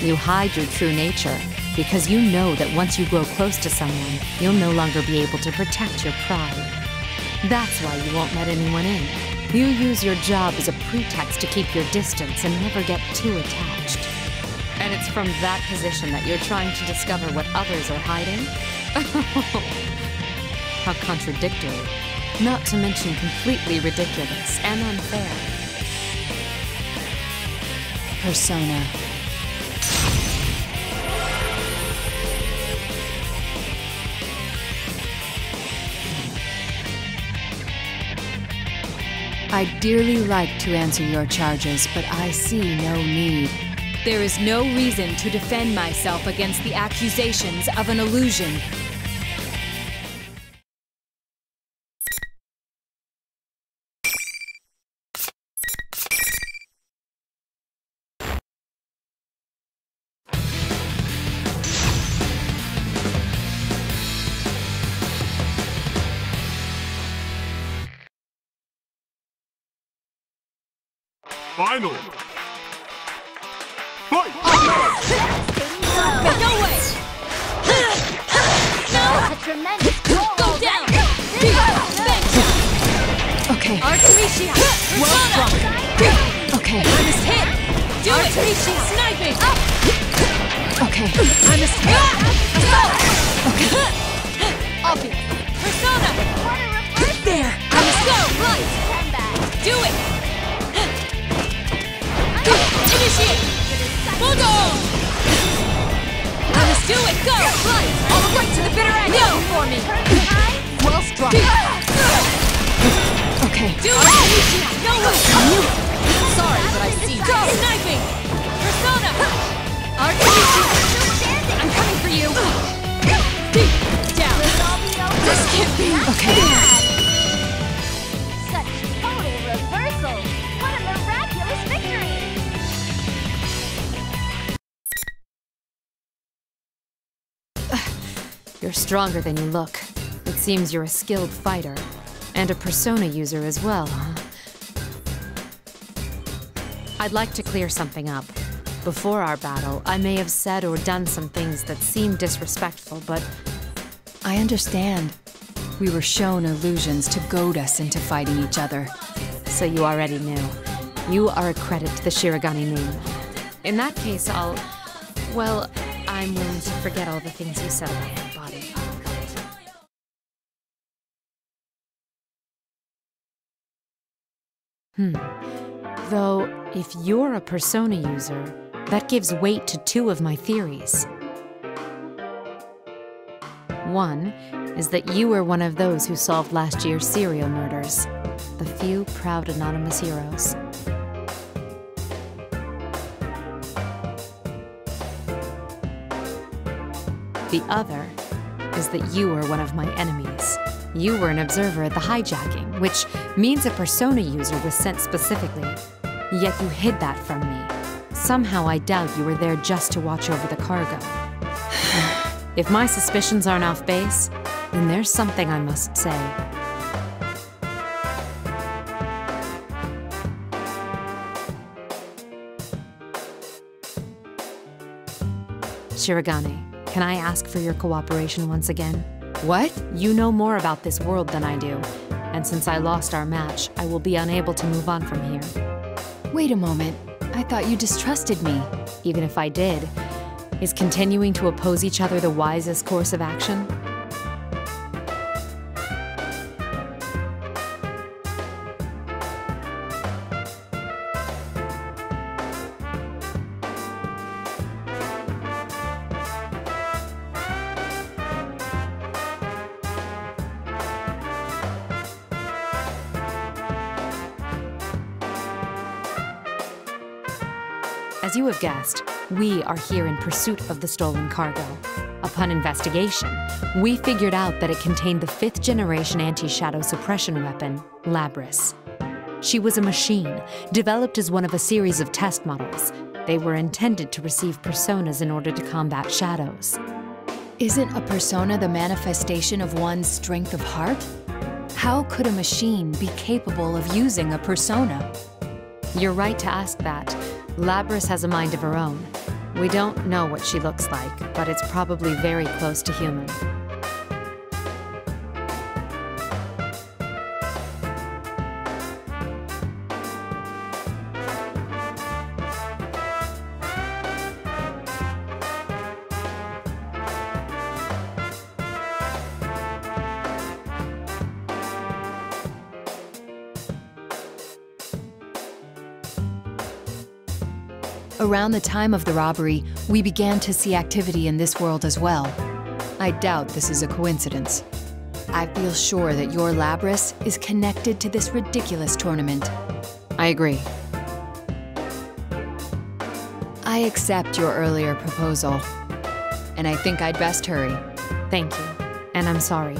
You hide your true nature because you know that once you grow close to someone, you'll no longer be able to protect your pride. That's why you won't let anyone in. You use your job as a pretext to keep your distance and never get too attached. And it's from that position that you're trying to discover what others are hiding? How contradictory. Not to mention completely ridiculous and unfair. Persona. I'd dearly like to answer your charges, but I see no need. There is no reason to defend myself against the accusations of an illusion. Final! Fight! No way! That's a tremendous goal. Go down! Okay. Artemisia! Well struck. Okay. I must hit! Do it! Artemisia! Sniping! Okay. I must hit! Assault! Okay. Obvious! Persona! There! I must go! Right! Do it! Initiate! Bulldog! I must do it! Go! Right! All the way to the bitter end! Go for me! Well struck. Okay. Do it! No way! Sorry, but I see. Go! Sniping! Persona! Artemisia! I'm coming for you! Down! This can't be! Okay. Such total reversal. What a miraculous victory. You're stronger than you look. It seems you're a skilled fighter. And a persona user as well, huh? I'd like to clear something up. Before our battle, I may have said or done some things that seemed disrespectful, but I understand. We were shown illusions to goad us into fighting each other. so you already knew. You are a credit to the Shirogane name. In that case, well, I'm willing to forget all the things you said about my body. Though, if you're a persona user, that gives weight to two of my theories. One is that you were one of those who solved last year's serial murders, the few proud anonymous heroes. The other is that you were one of my enemies. You were an observer at the hijacking, which means a persona user was sent specifically. Yet you hid that from me. Somehow I doubt you were there just to watch over the cargo. If my suspicions aren't off base, then there's something I must say. Shirogane, can I ask for your cooperation once again? What? You know more about this world than I do, and since I lost our match, I will be unable to move on from here. Wait a moment. I thought you distrusted me. Even if I did, is continuing to oppose each other the wisest course of action? As you have guessed, we are here in pursuit of the stolen cargo. Upon investigation, we figured out that it contained the 5th generation anti-shadow suppression weapon, Labris. She was a machine, developed as one of a series of test models. They were intended to receive personas in order to combat shadows. Isn't a persona the manifestation of one's strength of heart? How could a machine be capable of using a persona? You're right to ask that. Labrys has a mind of her own. We don't know what she looks like, but it's probably very close to human. Around the time of the robbery, we began to see activity in this world as well. I doubt this is a coincidence. I feel sure that your Labrys is connected to this ridiculous tournament. I agree. I accept your earlier proposal, and I think I'd best hurry. Thank you. And I'm sorry.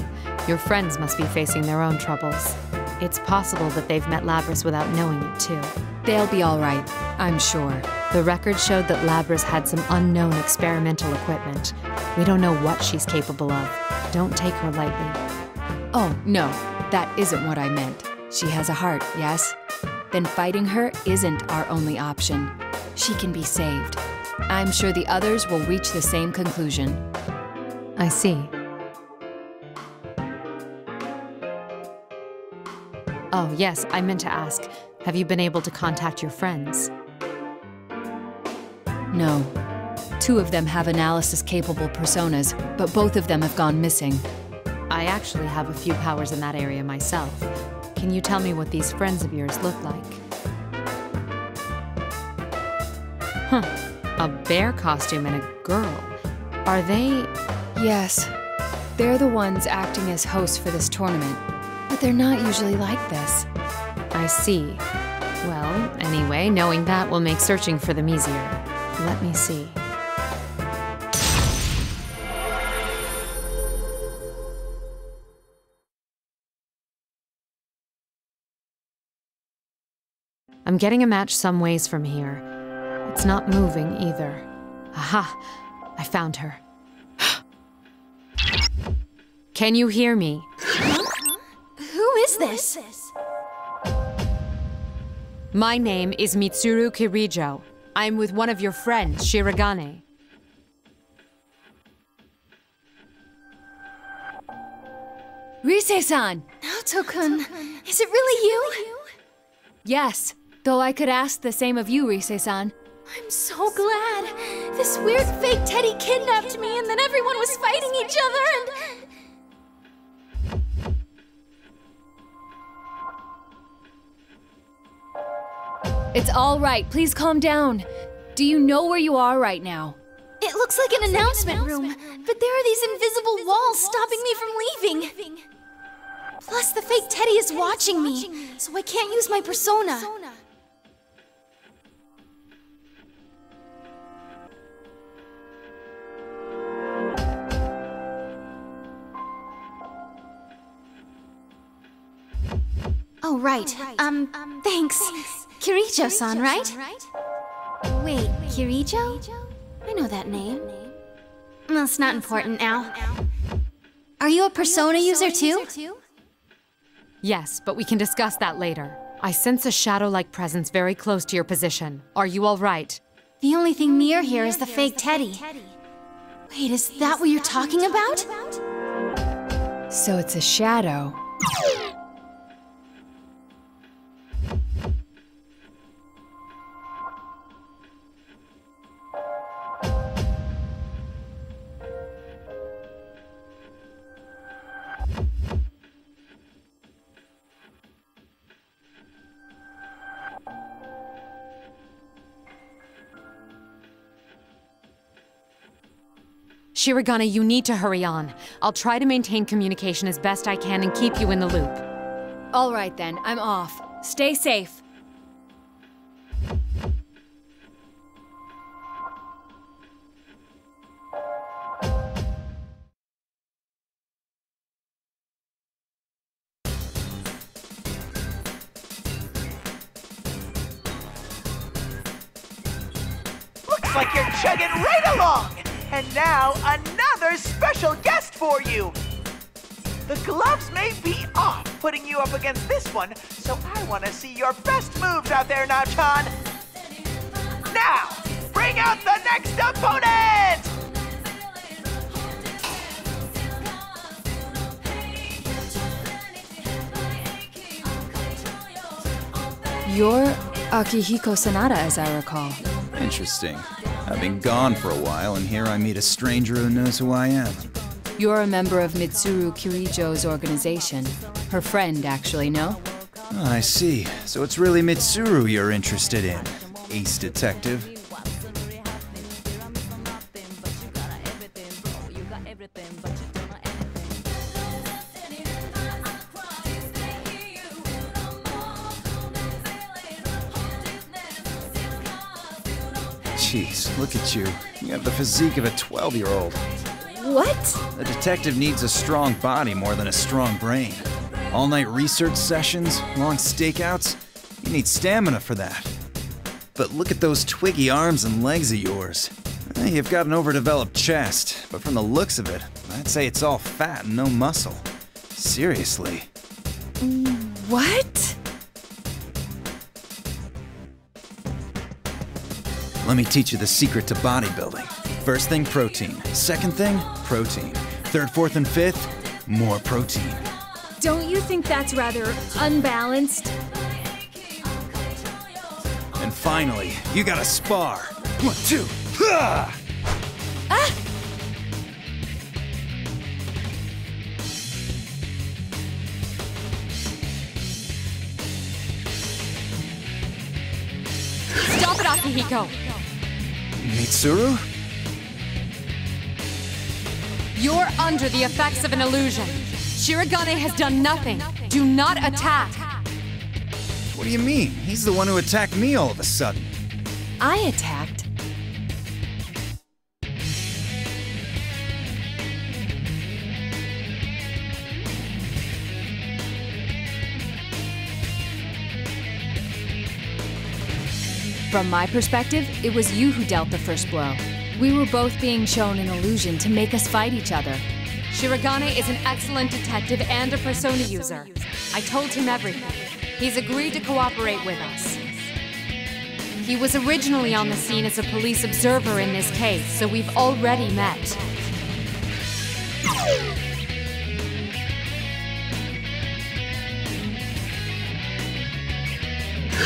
Your friends must be facing their own troubles. It's possible that they've met Labrys without knowing it, too. They'll be all right, I'm sure. The record showed that Labrys had some unknown experimental equipment. We don't know what she's capable of. Don't take her lightly. Oh, no, that isn't what I meant. She has a heart, yes? Then fighting her isn't our only option. She can be saved. I'm sure the others will reach the same conclusion. I see. Oh, yes, I meant to ask. Have you been able to contact your friends? No. 2 of them have analysis-capable personas, but both of them have gone missing. I actually have a few powers in that area myself. Can you tell me what these friends of yours look like? Huh. A bear costume and a girl. Are they... Yes. They're the ones acting as hosts for this tournament. But they're not usually like this. I see. Well, anyway, knowing that will make searching for them easier. Let me see. I'm getting a match some ways from here. It's not moving either. Aha! I found her. Can you hear me? Who is this? My name is Mitsuru Kirijo. I'm with one of your friends, Shirogane. Rise-san! Naoto-kun, is it really you? Yes, though I could ask the same of you, Rise-san. I'm so glad. This weird fake teddy kidnapped me and then everyone was fighting each other and... It's all right, please calm down. Do you know where you are right now? It looks like an announcement room, but there are these invisible walls stopping me from leaving. Plus, the fake teddy is watching me, so I can't use my persona. Oh, right. Thanks. Kirijo-san, right? Wait, Kirijo? I know that name. That's not important now. Are you a persona user too? Yes, but we can discuss that later. I sense a shadow-like presence very close to your position. Are you all right? The only thing near here is the fake teddy. Wait, is that what you're talking about? So it's a shadow. Shirogane, you need to hurry on. I'll try to maintain communication as best I can and keep you in the loop. All right then, I'm off. Stay safe. like you're chugging right along. And now, another special guest for you. The gloves may be off putting you up against this one, so I want to see your best moves out there now, Chan. Now, bring out the next opponent! You're Akihiko Sanada, as I recall. Interesting. I've been gone for a while, and here I meet a stranger who knows who I am. You're a member of Mitsuru Kirijo's organization. Her friend, actually, no? Oh, I see. So it's really Mitsuru you're interested in. Ace detective. Jeez, look at you. You have the physique of a 12-year-old. What? A detective needs a strong body more than a strong brain. All-night research sessions, long stakeouts. You need stamina for that. But look at those twiggy arms and legs of yours. You've got an overdeveloped chest, but from the looks of it, I'd say it's all fat and no muscle. Seriously. What? Let me teach you the secret to bodybuilding. First thing, protein. Second thing, protein. Third, fourth, and fifth, more protein. Don't you think that's rather unbalanced? And finally, you gotta spar. 1, 2, ha! Ah! Stop it, Akihiko! Mitsuru? You're under the effects of an illusion. Shirogane has done nothing. Do not attack. What do you mean? He's the one who attacked me all of a sudden. I attacked. From my perspective, it was you who dealt the first blow. We were both being shown an illusion to make us fight each other. Shirogane is an excellent detective and a persona user. I told him everything. He's agreed to cooperate with us. He was originally on the scene as a police observer in this case, so we've already met.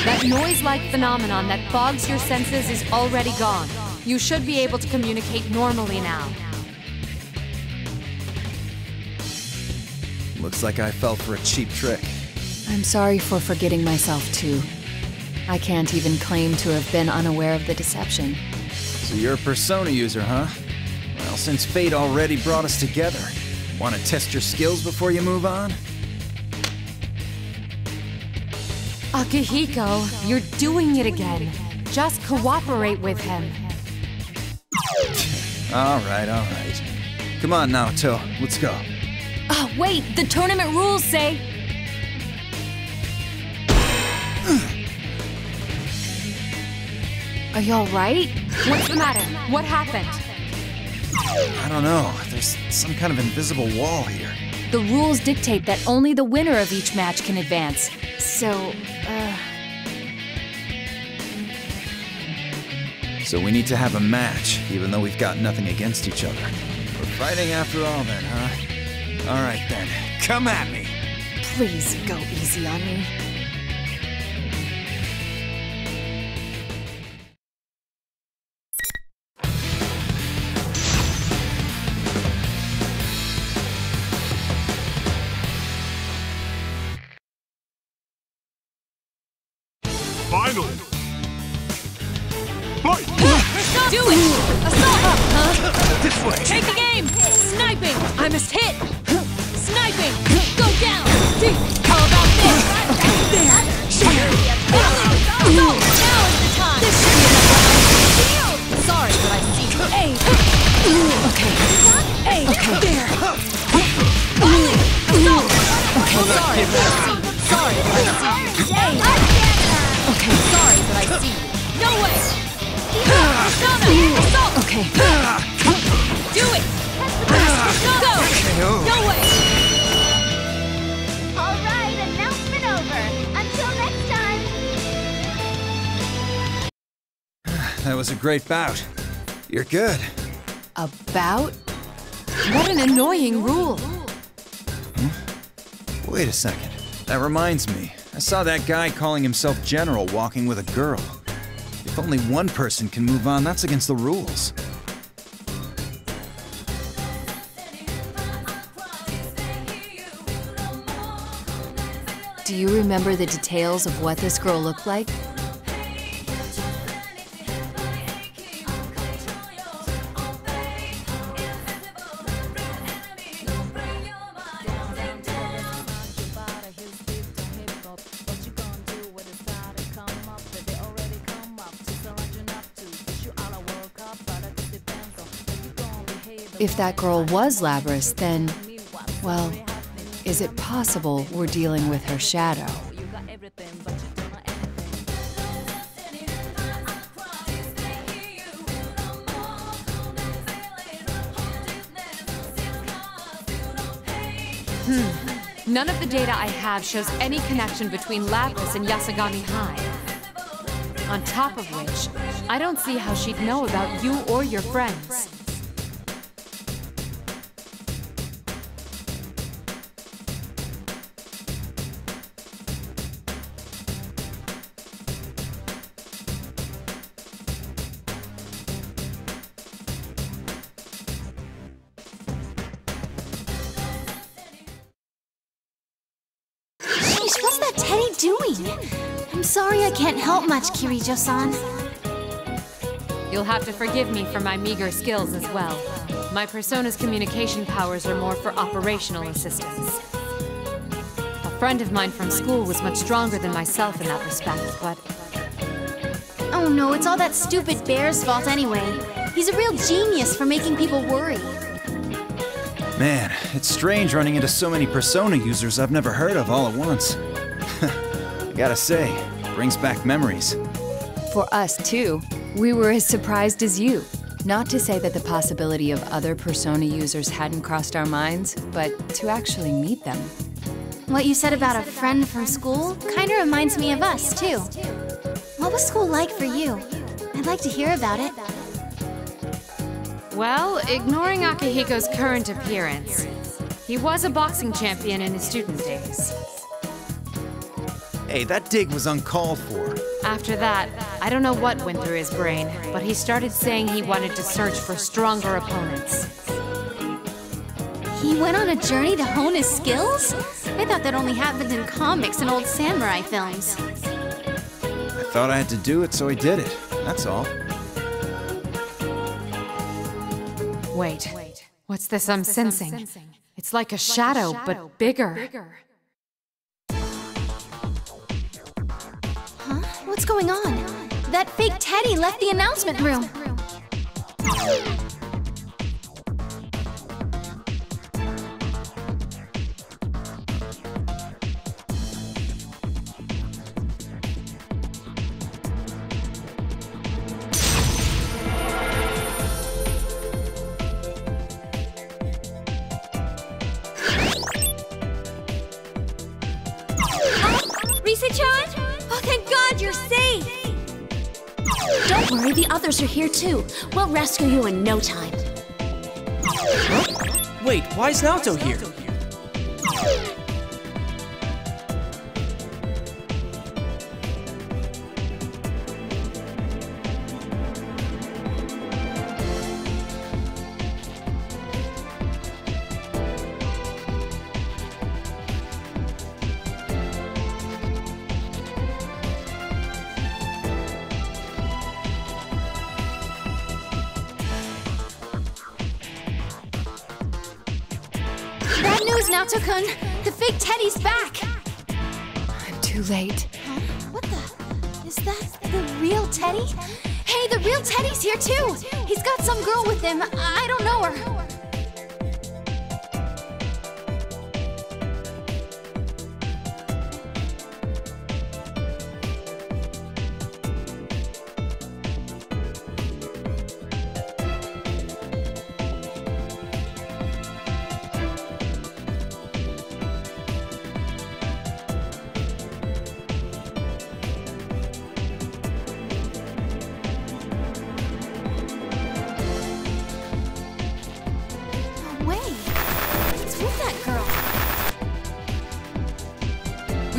That noise-like phenomenon that fogs your senses is already gone. You should be able to communicate normally now. Looks like I fell for a cheap trick. I'm sorry for forgetting myself, too. I can't even claim to have been unaware of the deception. So you're a persona user, huh? Well, since fate already brought us together, want to test your skills before you move on? Akihiko, you're doing it again. Just cooperate with him. All right. Come on, Naoto, let's go. Oh, wait! The tournament rules say... Are you alright? What's the matter? What happened? I don't know. There's some kind of invisible wall here. The rules dictate that only the winner of each match can advance. So we need to have a match, even though we've got nothing against each other. We're fighting after all then, huh? All right then, come at me! Please go easy on me. Final! Fight! Do it! Assault! This way! Take the game! Sniping! I must hit! Sniping! Go down! How about this? There! Assault! Now is the time! This should be enough round! Sorry, but I see you. Hey! Okay. Hey! Okay. There! Volley! Assault! Okay. Sorry, but I see you. Sorry, but I see you. Hey! Okay. Sorry, but I see you. No way! Okay. Do it! Go! Go away! Alright, announcement over. Until next time. That was a great bout. You're good. A bout? What an annoying rule. Wait a second. That reminds me. I saw that guy calling himself General walking with a girl. If only one person can move on, that's against the rules. Do you remember the details of what this girl looked like? If that girl was Labrys, then, well, is it possible we're dealing with her shadow? None of the data I have shows any connection between Labrys and Yasagami High. On top of which, I don't see how she'd know about you or your friends. What's that Teddy doing? I'm sorry I can't help much, Kirijo-san. You'll have to forgive me for my meager skills as well. My persona's communication powers are more for operational assistance. A friend of mine from school was much stronger than myself in that respect, but... Oh no, it's all that stupid bear's fault anyway. He's a real genius for making people worry. Man, it's strange running into so many Persona users I've never heard of all at once. I gotta say, brings back memories. For us, too. We were as surprised as you. Not to say that the possibility of other Persona users hadn't crossed our minds, but to actually meet them. What you said about a friend from school kinda reminds me of us, too. What was school like for you? I'd like to hear about it. Well, ignoring Akihiko's current appearance, he was a boxing champion in his student days. Hey, that dig was uncalled for. After that, I don't know what went through his brain, but he started saying he wanted to search for stronger opponents. He went on a journey to hone his skills? I thought that only happened in comics and old samurai films. I thought I had to do it, so I did it. That's all. Wait, what's this I'm sensing? It's like a shadow, but bigger. Huh? What's going on? That fake Teddy left the announcement room. Rise-chan? Oh, thank God you're safe! Don't worry, the others are here too. We'll rescue you in no time. Huh? Wait, why is Naoto here? Bad news, Naoto-kun! The fake Teddy's back! I'm too late. Huh? What the? Is that the real Teddy? Hey, the real Teddy's here too! He's got some girl with him. I don't know her.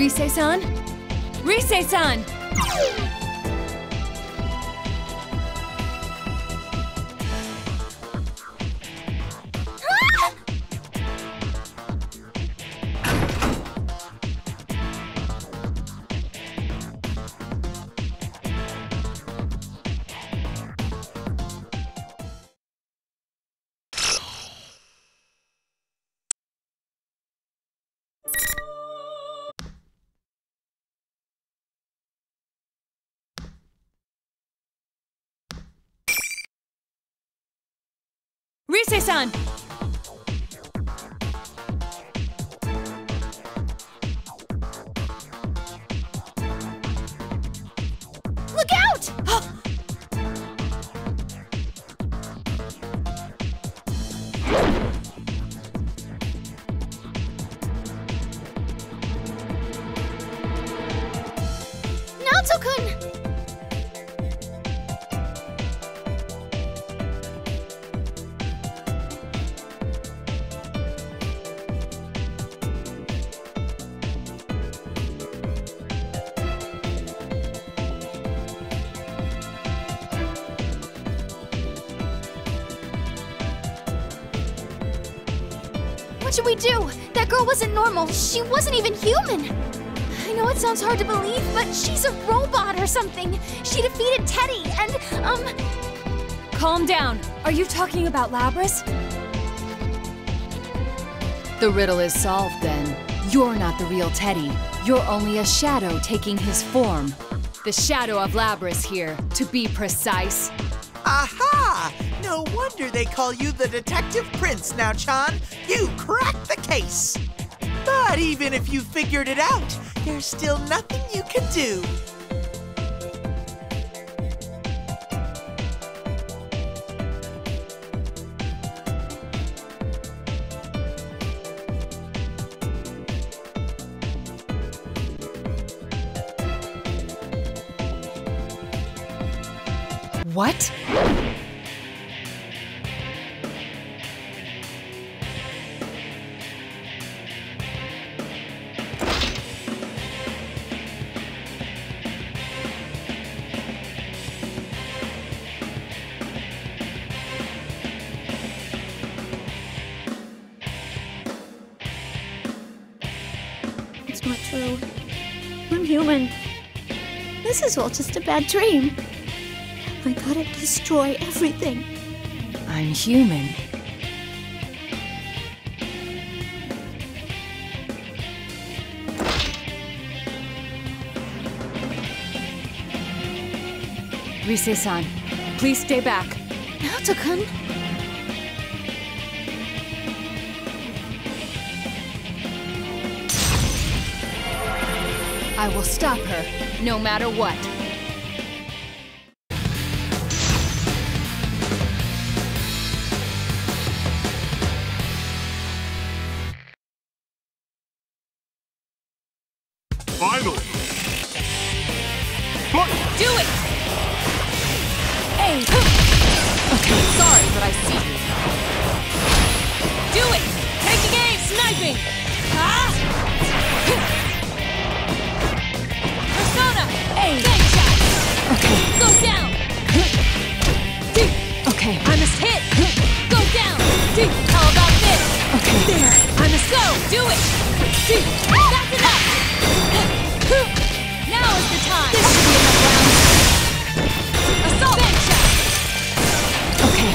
Rise-san? Rise-san! Rise-san! Look out! Naoto-kun! What should we do? That girl wasn't normal. She wasn't even human. I know it sounds hard to believe, but she's a robot or something. She defeated Teddy and, Calm down. Are you talking about Labras? The riddle is solved then. You're not the real Teddy. You're only a shadow taking his form. The shadow of Labras here, to be precise. Aha! No wonder they call you the Detective Prince now, Chan. You cracked the case. But even if you figured it out, there's still nothing you can do. What? It's not true. I'm human. This is all just a bad dream. I gotta destroy everything. I'm human. Rise-san, please stay back. Naoto-kun? I will stop her, no matter what. Finally! Do it! Hey! Okay, sorry, but I see you. Do it! Taking aim! Sniping! Ah! Persona! Hey! Bang shot! Okay. Go down! Okay. I must hit! Go down! How about this? Okay. There! I must go! Do it! That's enough! Now is the time! This should be enough rounds! Assault! Bang shot! Okay.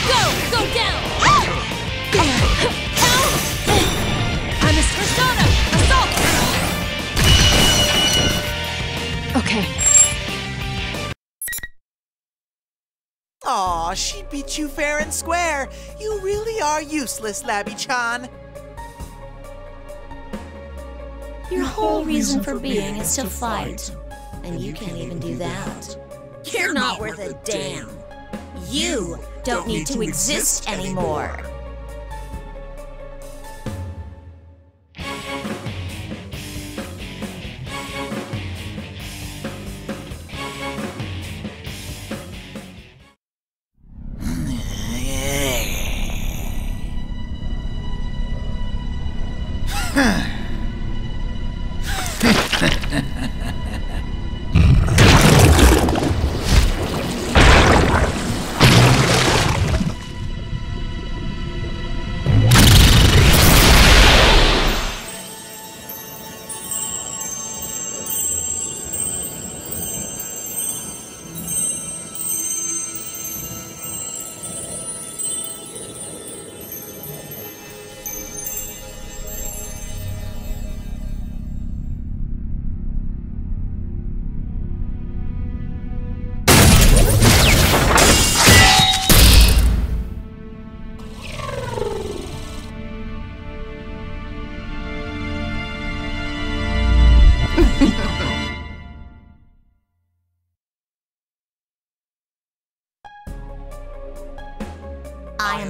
Go! Go down! There! How? I must persona! Assault! Okay. Aw, she beat you fair and square. You really are useless, Labby-chan. Your whole reason for being is to fight. And you can't even do that. You're not worth a damn. You don't need to exist anymore.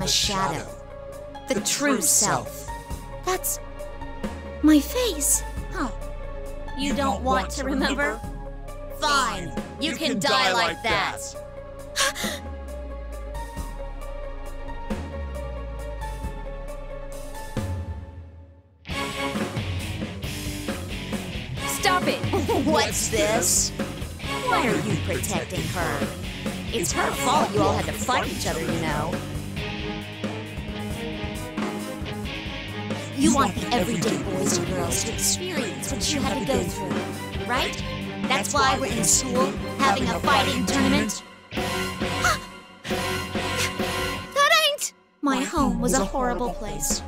a shadow. The true self. That's my face. Huh. You don't want to remember? Fine. You can die like that. Stop it! What's this? Why are you protecting her? It's her fault you all had to fight each other, you know. You want the everyday boys and girls to experience what you had to go through, right? That's why we're in school, having a fighting tournament. That ain't! My home was a horrible place.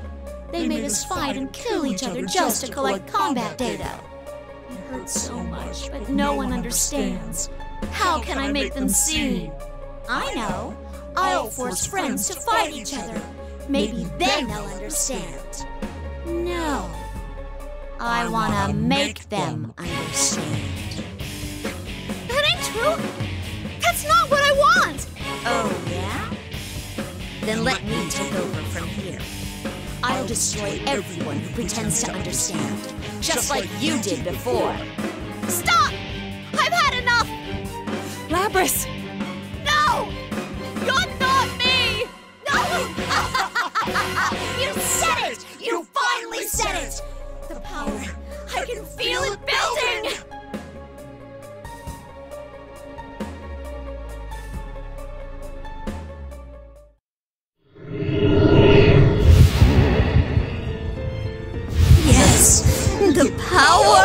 They made us fight and kill each other just to collect combat data. It hurts so much, but no one understands. How can I make them see? I know. I'll force friends to fight each other. Maybe then they'll understand. No. I wanna make them understand. That ain't true! That's not what I want! Oh, yeah? Then let me take over from here. I'll destroy everyone who pretends to understand, just like you did before. Stop! I've had enough! Labrys! No! You're not me! No! You said it! You finally said it! The power, I can feel it building! Yes! The power!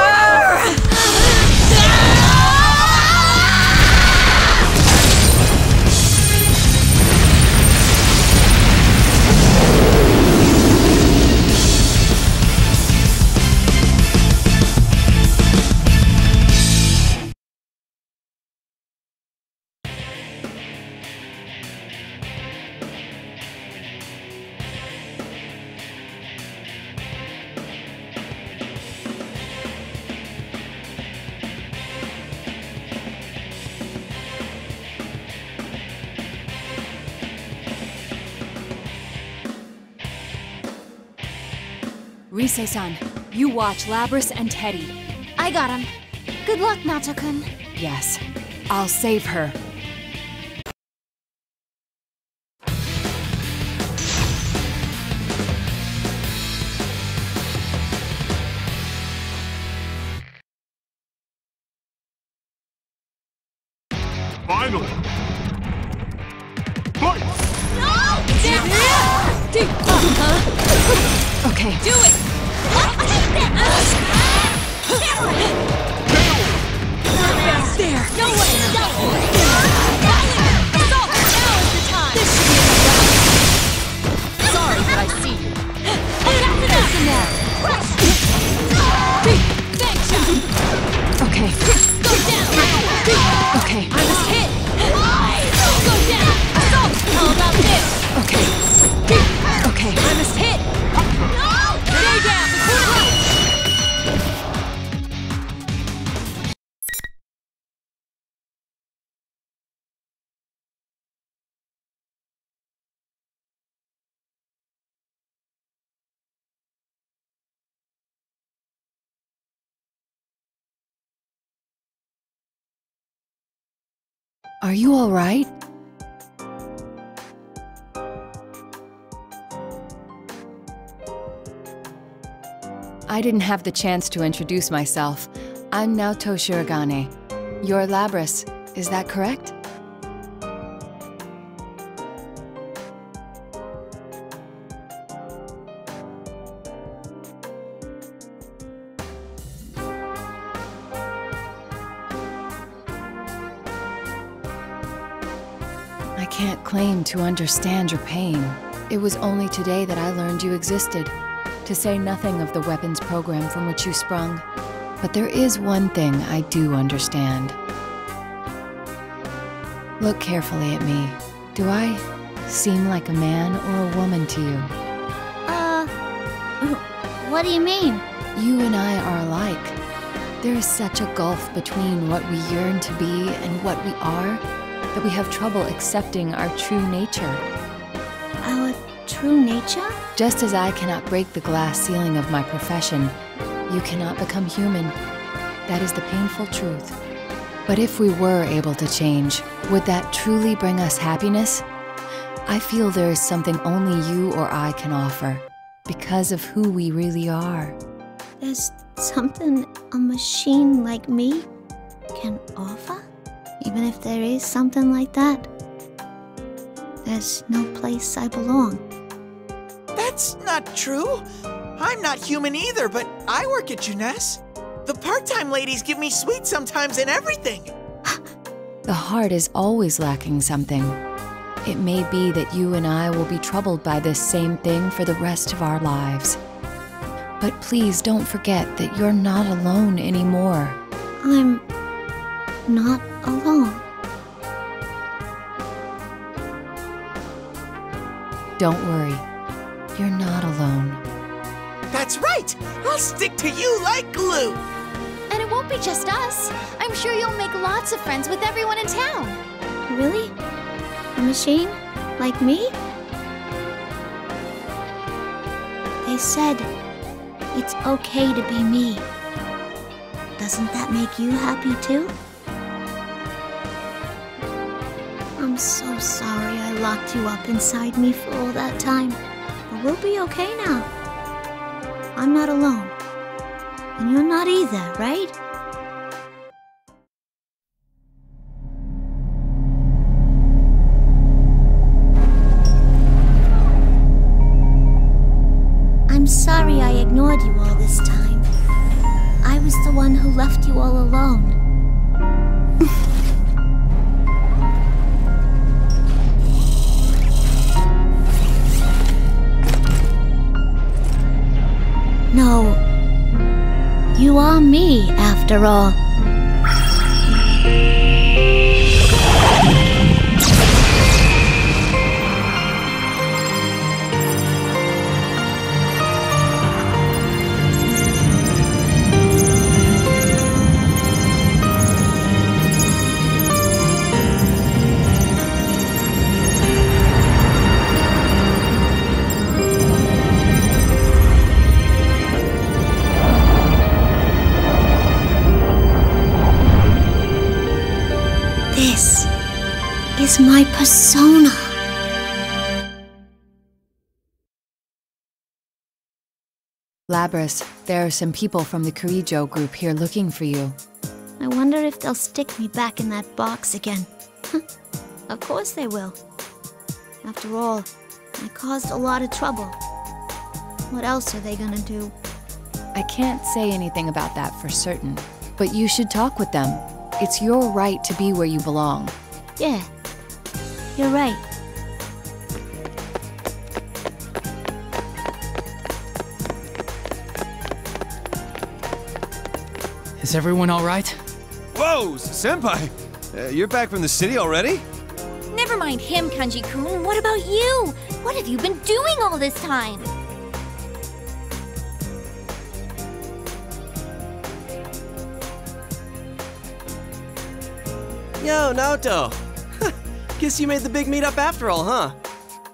Rise-san, you watch Labrys and Teddy. I got him. Good luck, Naoto-kun. Yes, I'll save her. Finally! Fight! Okay. Do it! There! No way! Assault! Now is the time! This should be enough! Sorry, but I see you. Okay. Go down! Okay. I was hit! Go down! Assault! How about this? Okay. Okay. I was hit! Stay down! Are you all right? I didn't have the chance to introduce myself. I'm Naoto Shirogane. You're Labrys, is that correct? I can't claim to understand your pain. It was only today that I learned you existed, to say nothing of the weapons program from which you sprung. But there is one thing I do understand. Look carefully at me. Do I seem like a man or a woman to you? What do you mean? You and I are alike. There is such a gulf between what we yearn to be and what we are, that we have trouble accepting our true nature. Oh, true nature? Just as I cannot break the glass ceiling of my profession, you cannot become human. That is the painful truth. But if we were able to change, would that truly bring us happiness? I feel there is something only you or I can offer, because of who we really are. There's something a machine like me can offer? Even if there is something like that, there's no place I belong. That's not true. I'm not human either, but I work at Jeunesse. The part-time ladies give me sweets sometimes and everything. The heart is always lacking something. It may be that you and I will be troubled by this same thing for the rest of our lives. But please don't forget that you're not alone anymore. I'm not alone. Don't worry. You're not alone. That's right! I'll stick to you like glue! And it won't be just us. I'm sure you'll make lots of friends with everyone in town. Really? A machine? Like me? They said it's okay to be me. Doesn't that make you happy too? I'm so sorry I locked you up inside me for all that time. But we'll be okay now. I'm not alone. And you're not either, right? I'm sorry I ignored you all this time. I was the one who left you all alone. No, you are me, after all. This is my persona. Labris, there are some people from the Kirijo group here looking for you. I wonder if they'll stick me back in that box again. Of course they will. After all, I caused a lot of trouble. What else are they gonna do? I can't say anything about that for certain, but you should talk with them. It's your right to be where you belong. Yeah, you're right. Is everyone all right? Whoa, Senpai! You're back from the city already? Never mind him, Kanji-kun. What about you? What have you been doing all this time? Yo, Naoto! Guess you made the big meetup after all, huh?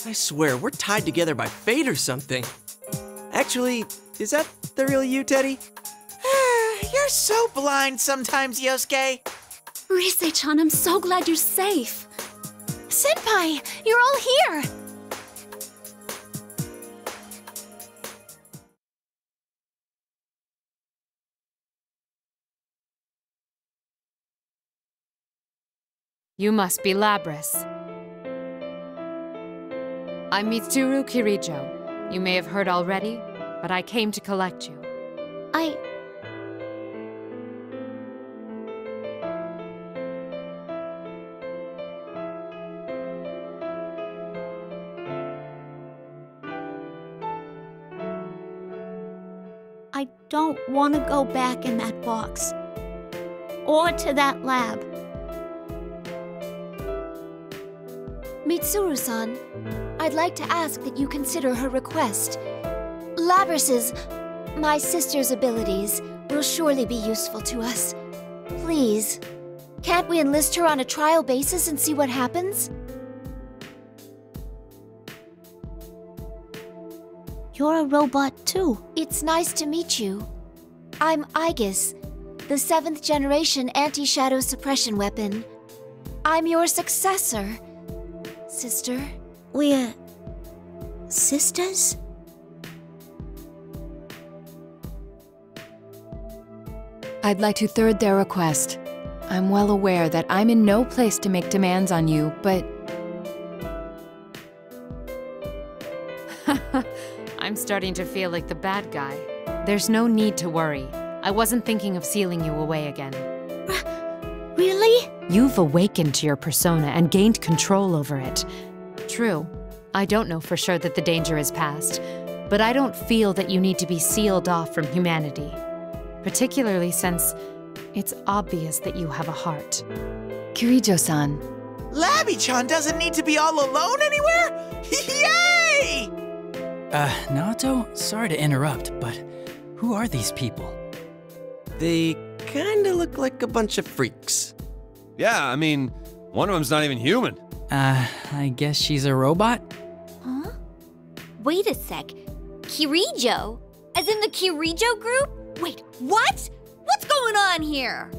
I swear, we're tied together by fate or something. Actually, is that the real you, Teddy? You're so blind sometimes, Yosuke. Rise-chan, I'm so glad you're safe. Senpai, you're all here! You must be Labris. I'm Mitsuru Kirijo. You may have heard already, but I came to collect you. I don't want to go back in that box. Or to that lab. Mitsuru-san, I'd like to ask that you consider her request. Labris's, my sister's abilities, will surely be useful to us. Please, can't we enlist her on a trial basis and see what happens? you're a robot too. It's nice to meet you. I'm Aegis, the 7th generation anti-shadow suppression weapon. I'm your successor, sister. We're sisters? I'd like to third their request. I'm well aware that I'm in no place to make demands on you, but... I'm starting to feel like the bad guy. There's no need to worry. I wasn't thinking of sealing you away again. Really? You've awakened to your persona and gained control over it. True, I don't know for sure that the danger is past, but I don't feel that you need to be sealed off from humanity. Particularly since it's obvious that you have a heart. Kirijo-san. Labby-chan doesn't need to be all alone anywhere? Yay! Naoto, sorry to interrupt, but who are these people? They kinda look like a bunch of freaks. Yeah, I mean, one of them's not even human. I guess she's a robot? Huh? Wait a sec. Kirijo? As in the Kirijo group? Wait, what? What's going on here?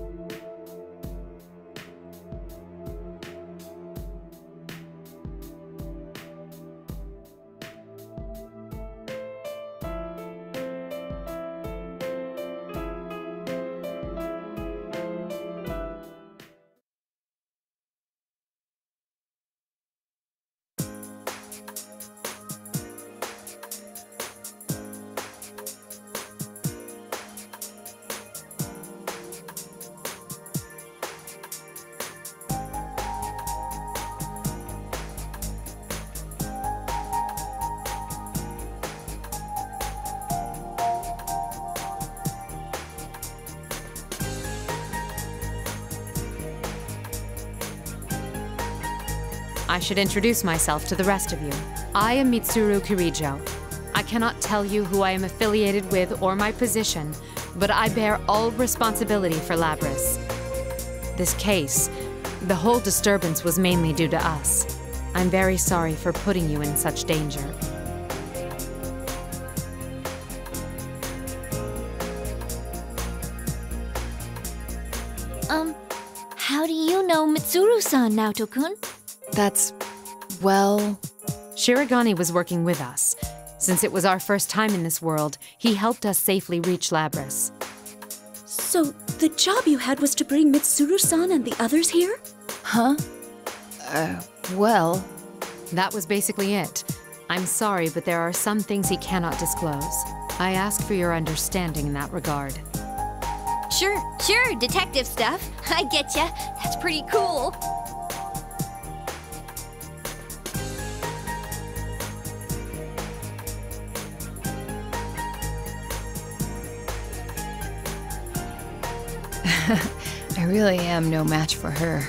I should introduce myself to the rest of you. I am Mitsuru Kirijo. I cannot tell you who I am affiliated with or my position, but I bear all responsibility for Labris. This case, the whole disturbance was mainly due to us. I'm very sorry for putting you in such danger. How do you know Mitsuru-san, Naoto-kun? That's... well... Shirogane was working with us. Since it was our first time in this world, he helped us safely reach Labris. So, the job you had was to bring Mitsuru-san and the others here? Huh? Well... That was basically it. I'm sorry, but there are some things he cannot disclose. I ask for your understanding in that regard. Sure, detective stuff. I getcha. That's pretty cool. I really am no match for her.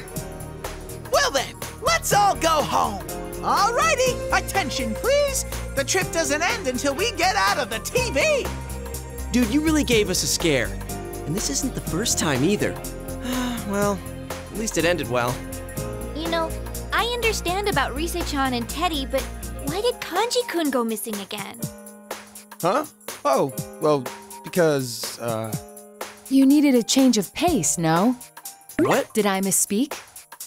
Well then, let's all go home. Alrighty, attention please. The trip doesn't end until we get out of the TV. Dude, you really gave us a scare. And this isn't the first time either. Well, at least it ended well. You know, I understand about Rise-chan and Teddy, but why did Kanji-kun go missing again? Huh? Oh, well, because, You needed a change of pace, no? What? Did I misspeak?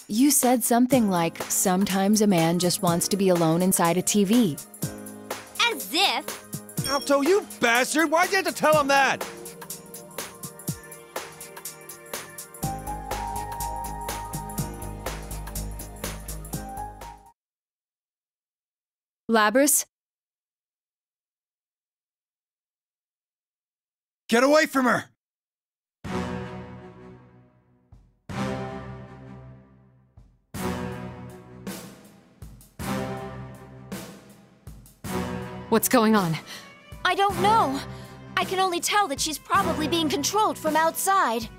You said something like, sometimes a man just wants to be alone inside a TV. As if... Naoto, you bastard! Why'd you have to tell him that? Labris? Get away from her! What's going on? I don't know. I can only tell that she's probably being controlled from outside.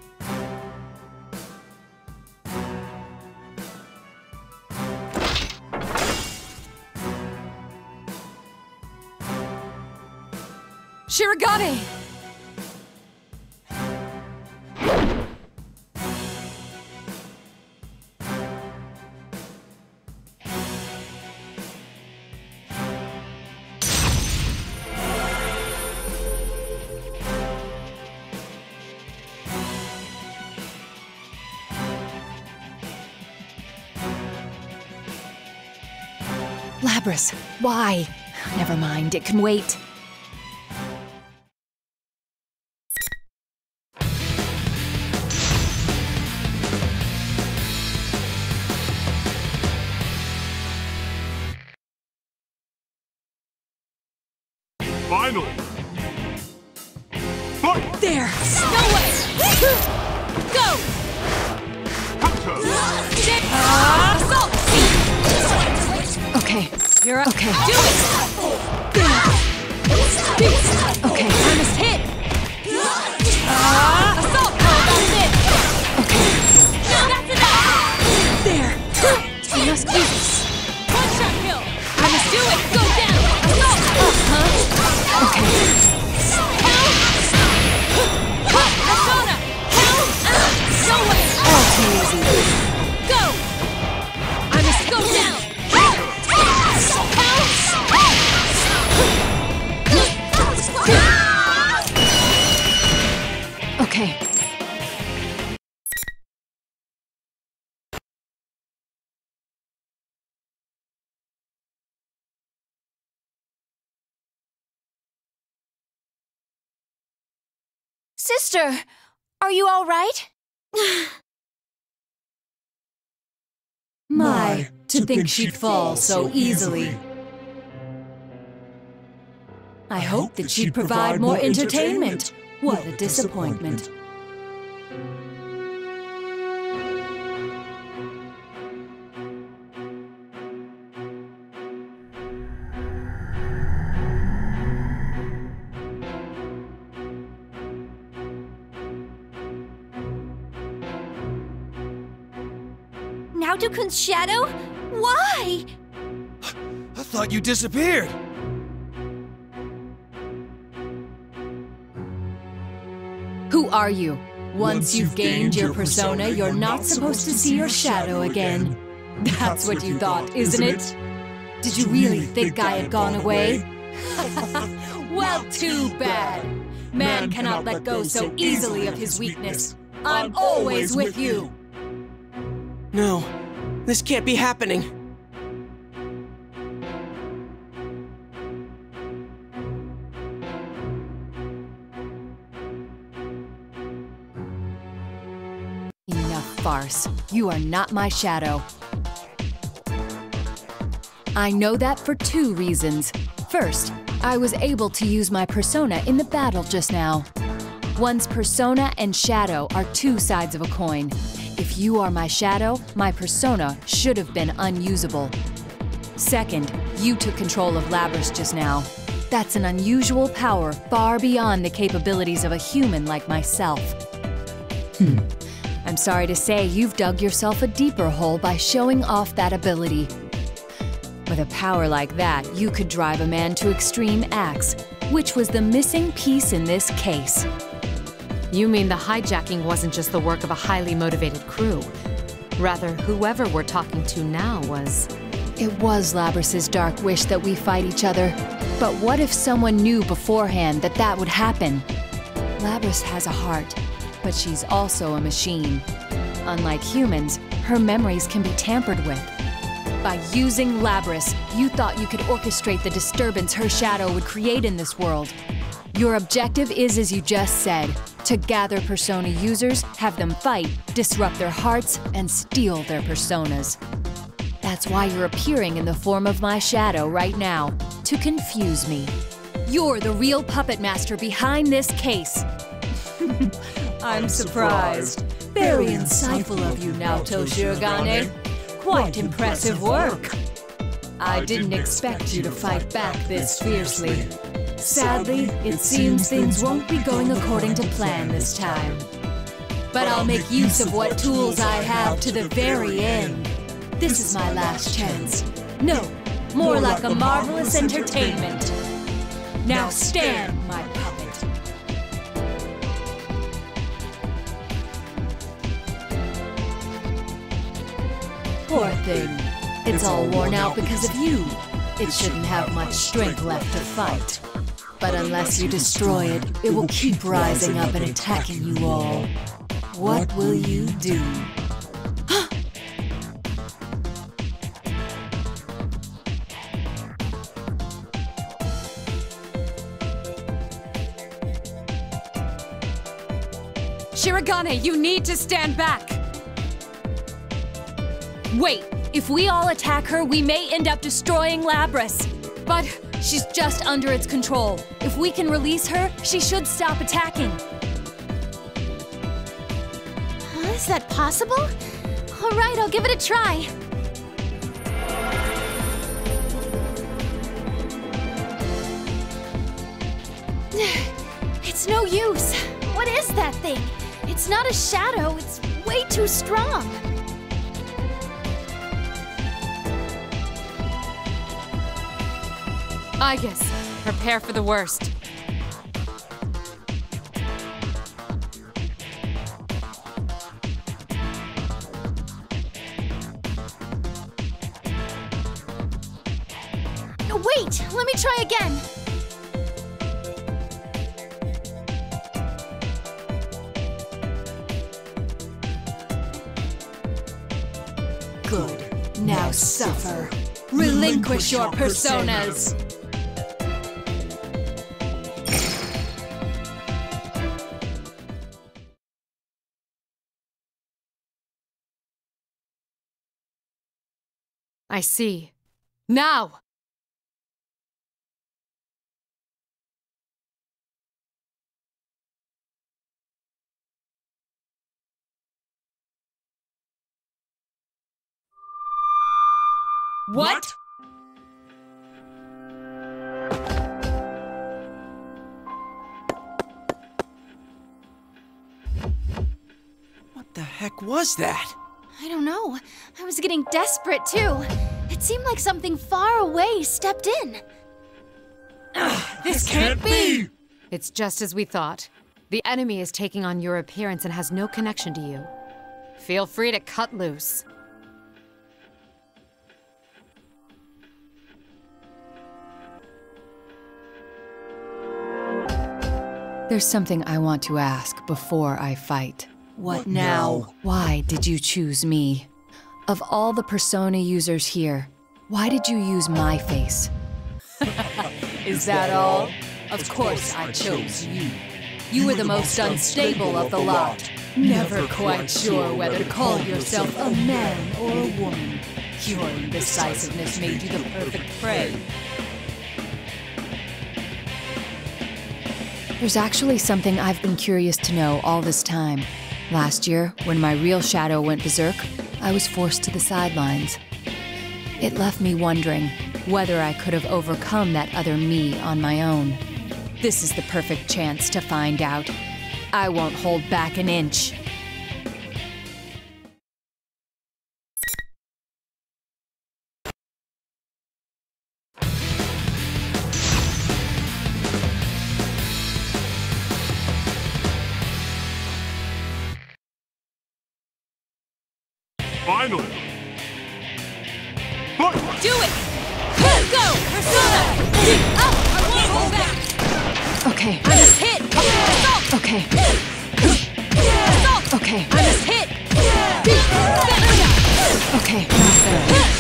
Shirogane! Labrys, why? Never mind, it can wait. Finally! Fight! There! No way! Go! Assault! Okay. You're up. Okay. Do it! Okay. I must hit! Assault! That's it! Okay. That's enough! There! I must do this! One shot kill! I must do it! Go down! Assault! Okay. Persona! Kill! No way! All too easy. Go! I must go down! Okay. Sister, are you all right? My, to think she'd fall so easily. I hoped that she'd provide more entertainment. What a disappointment. Naoto-kun's shadow? Why? I thought you disappeared! Who are you? Once you've gained your persona, you're not supposed to see your shadow again. That's what you thought, isn't it? Did you really think I had gone away? Well, too bad. Man cannot let go so easily of his weakness. I'm always with you. No, this can't be happening. Enough farce. You are not my shadow. I know that for two reasons. First, I was able to use my persona in the battle just now. One's persona and shadow are two sides of a coin. If you are my shadow, my persona should have been unusable. Second, you took control of Labrys just now. That's an unusual power far beyond the capabilities of a human like myself. I'm sorry to say you've dug yourself a deeper hole by showing off that ability. With a power like that, you could drive a man to extreme acts, which was the missing piece in this case. You mean the hijacking wasn't just the work of a highly motivated crew? Rather, whoever we're talking to now was... It was Labrys' dark wish that we fight each other. But what if someone knew beforehand that that would happen? Labrys has a heart, but she's also a machine. Unlike humans, her memories can be tampered with. By using Labrys, you thought you could orchestrate the disturbance her shadow would create in this world. Your objective is, as you just said, to gather persona users, have them fight, disrupt their hearts, and steal their personas. That's why you're appearing in the form of my shadow right now, to confuse me. You're the real puppet master behind this case. I'm surprised. Very insightful of you, Naoto Shirogane. Quite impressive work. I didn't expect you to fight back this fiercely. Sadly, it seems things won't be going according to plan this time. But I'll make use of what tools I have to the very end. This is my last chance. No, more like a marvelous entertainment. Now stand, my puppet. Poor thing. It's all worn out because of you. It shouldn't have much strength left to fight. But unless you destroy it, it will keep rising up and attacking you all. What will you do? Shirogane, you need to stand back! Wait, if we all attack her, we may end up destroying Labris. But she's just under its control. If we can release her, she should stop attacking. Is that possible? All right, I'll give it a try. It's no use. What is that thing? It's not a shadow. It's way too strong. Aegis, prepare for the worst. Wait, let me try again. Good. Now suffer. Relinquish your personas. I see. Now! What? What the heck was that? I don't know. I was getting desperate, too. It seemed like something far away stepped in. This can't be! It's just as we thought. The enemy is taking on your appearance and has no connection to you. Feel free to cut loose. There's something I want to ask before I fight. What now? Why did you choose me? Of all the Persona users here, why did you use my face? Is that all? Of course I chose you. You were the most unstable of the lot. Never quite sure whether to call yourself a man or a woman. Your indecisiveness made you the perfect prey. There's actually something I've been curious to know all this time. Last year, when my real shadow went berserk, I was forced to the sidelines. It left me wondering whether I could have overcome that other me on my own. This is the perfect chance to find out. I won't hold back an inch. Finally! Do it! Go! Persona! Up! I won't hold back! Okay. I just hit! Assault! Okay. Assault! Okay. I just hit! Okay.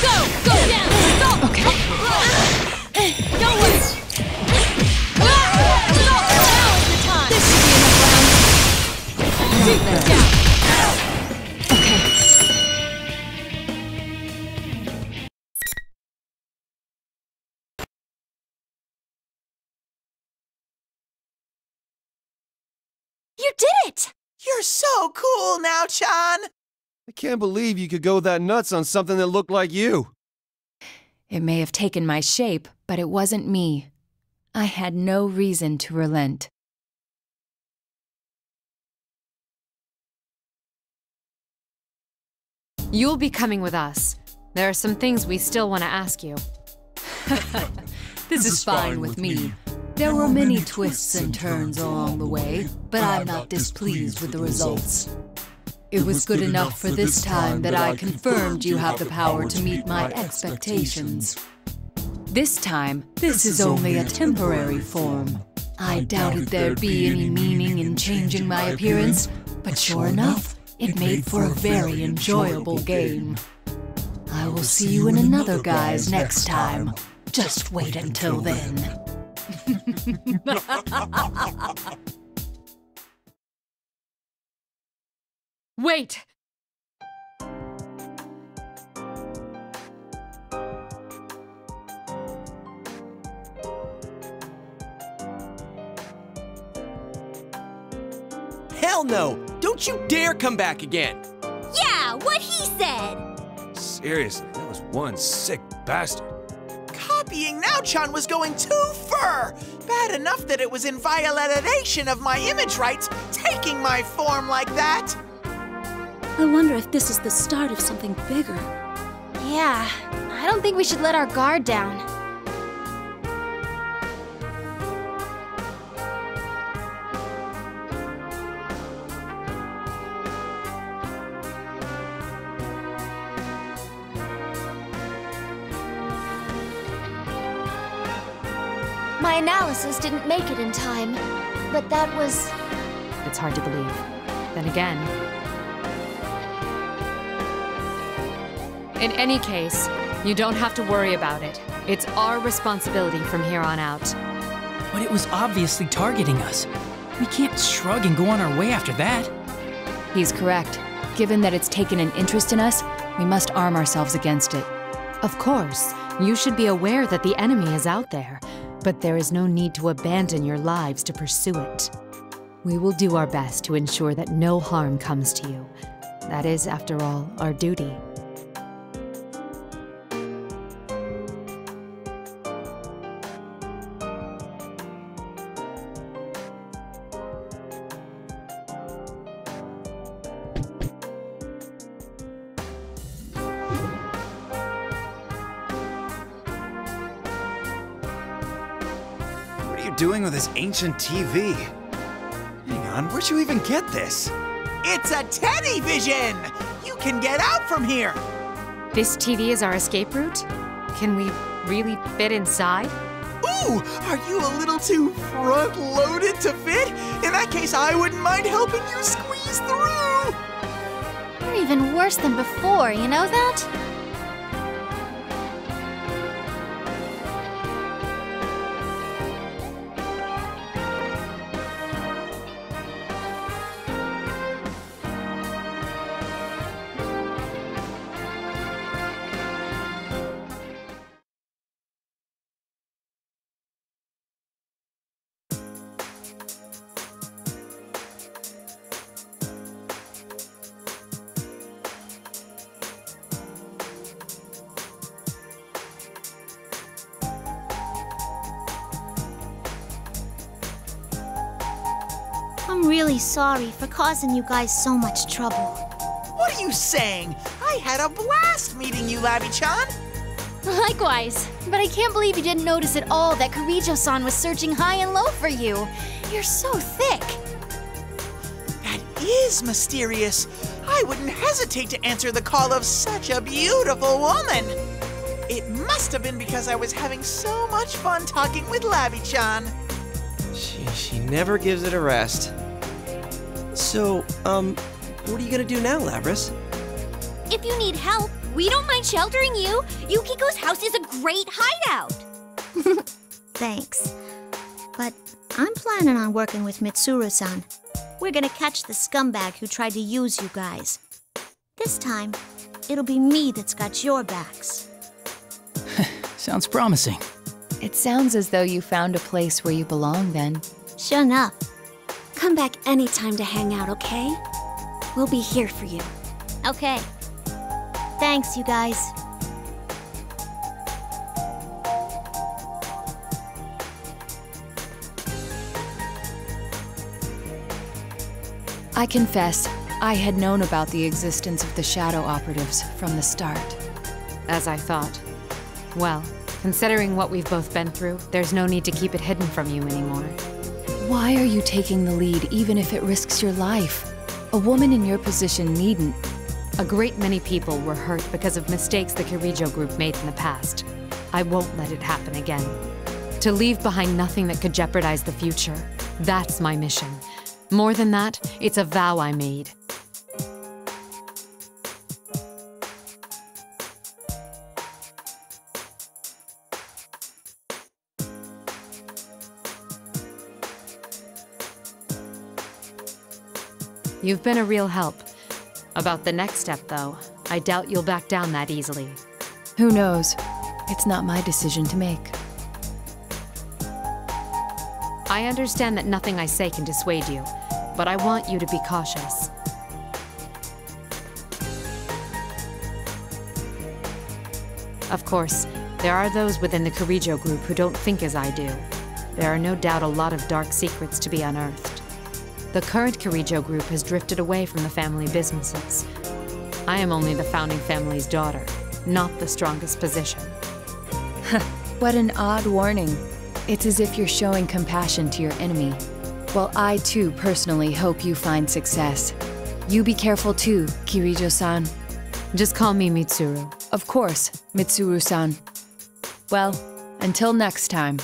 Go! Go down! Assault! Okay. Don't worry! Assault! Now is the time! This should be enough rounds. Down! You did it! You're so cool now, Chan! I can't believe you could go that nuts on something that looked like you. It may have taken my shape, but it wasn't me. I had no reason to relent. You'll be coming with us. There are some things we still want to ask you. This is fine with me. There were many twists and turns along the way, but I'm not displeased with the results. It was good enough for this time that I confirmed you have the power to meet my expectations. This time, this is only a temporary form. I doubted there'd be any meaning in changing my appearance, but sure enough, it made for a very enjoyable game. I will see you in another guise next time. Just wait until then. Wait! Hell no! Don't you dare come back again! Yeah, what he said! Seriously, that was one sick bastard. Copying Naochan was going too far! Bad enough that it was in violation of my image rights, taking my form like that! I wonder if this is the start of something bigger. Yeah, I don't think we should let our guard down. My analysis didn't make it in time, but that was... It's hard to believe. Then again... In any case, you don't have to worry about it. It's our responsibility from here on out. But it was obviously targeting us. We can't shrug and go on our way after that. He's correct. Given that it's taken an interest in us, we must arm ourselves against it. Of course, you should be aware that the enemy is out there. But there is no need to abandon your lives to pursue it. We will do our best to ensure that no harm comes to you. That is, after all, our duty. Doing with this ancient TV? Hang on, where'd you even get this? It's a teddy vision! You can get out from here! This TV is our escape route? Can we really fit inside? Ooh, are you a little too front-loaded to fit? In that case, I wouldn't mind helping you squeeze through! You're even worse than before, you know that? I'm really sorry for causing you guys so much trouble. What are you saying? I had a blast meeting you, Labby-chan! Likewise, but I can't believe you didn't notice at all that Kirijo-san was searching high and low for you. You're so thick. That is mysterious. I wouldn't hesitate to answer the call of such a beautiful woman. It must have been because I was having so much fun talking with Labby-chan. She never gives it a rest. So, what are you gonna do now, Lavris? If you need help, we don't mind sheltering you. Yukiko's house is a great hideout. Thanks. But I'm planning on working with Mitsuru-san. We're gonna catch the scumbag who tried to use you guys. This time, it'll be me that's got your backs. Sounds promising. It sounds as though you found a place where you belong, then. Sure enough. Come back anytime to hang out, okay? We'll be here for you. Okay. Thanks, you guys. I confess, I had known about the existence of the Shadow Operatives from the start. As I thought. Well, considering what we've both been through, there's no need to keep it hidden from you anymore. Why are you taking the lead, even if it risks your life? A woman in your position needn't. A great many people were hurt because of mistakes the Kirijo group made in the past. I won't let it happen again. To leave behind nothing that could jeopardize the future. That's my mission. More than that, it's a vow I made. You've been a real help. About the next step, though, I doubt you'll back down that easily. Who knows? It's not my decision to make. I understand that nothing I say can dissuade you, but I want you to be cautious. Of course, there are those within the Kirijo group who don't think as I do. There are no doubt a lot of dark secrets to be unearthed. The current Kirijo group has drifted away from the family businesses. I am only the founding family's daughter, not the strongest position. What an odd warning. It's as if you're showing compassion to your enemy. Well, I too personally hope you find success. You be careful too, Kirijo-san. Just call me Mitsuru. Of course, Mitsuru-san. Well, until next time.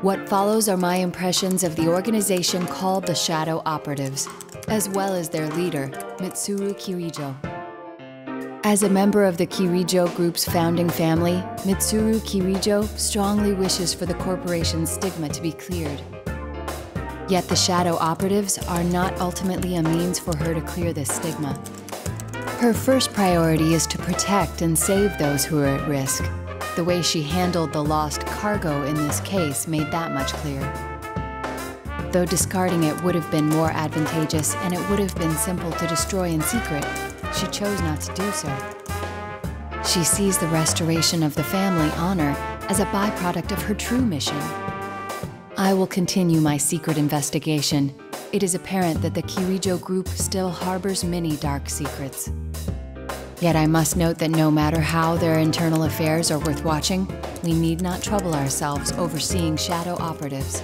What follows are my impressions of the organization called the Shadow Operatives, as well as their leader, Mitsuru Kirijo. As a member of the Kirijo Group's founding family, Mitsuru Kirijo strongly wishes for the corporation's stigma to be cleared. Yet the Shadow Operatives are not ultimately a means for her to clear this stigma. Her first priority is to protect and save those who are at risk. The way she handled the lost cargo in this case made that much clear. Though discarding it would have been more advantageous and it would have been simple to destroy in secret, she chose not to do so. She sees the restoration of the family honor as a byproduct of her true mission. I will continue my secret investigation. It is apparent that the Kirijo group still harbors many dark secrets. Yet I must note that no matter how their internal affairs are worth watching, we need not trouble ourselves overseeing shadow operatives.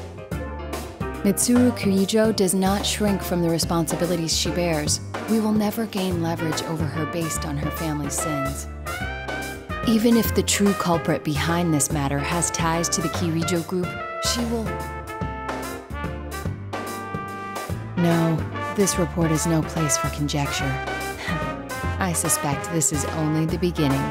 Mitsuru Kirijo does not shrink from the responsibilities she bears. We will never gain leverage over her based on her family's sins. Even if the true culprit behind this matter has ties to the Kirijo group, she will... No, this report is no place for conjecture. I suspect this is only the beginning.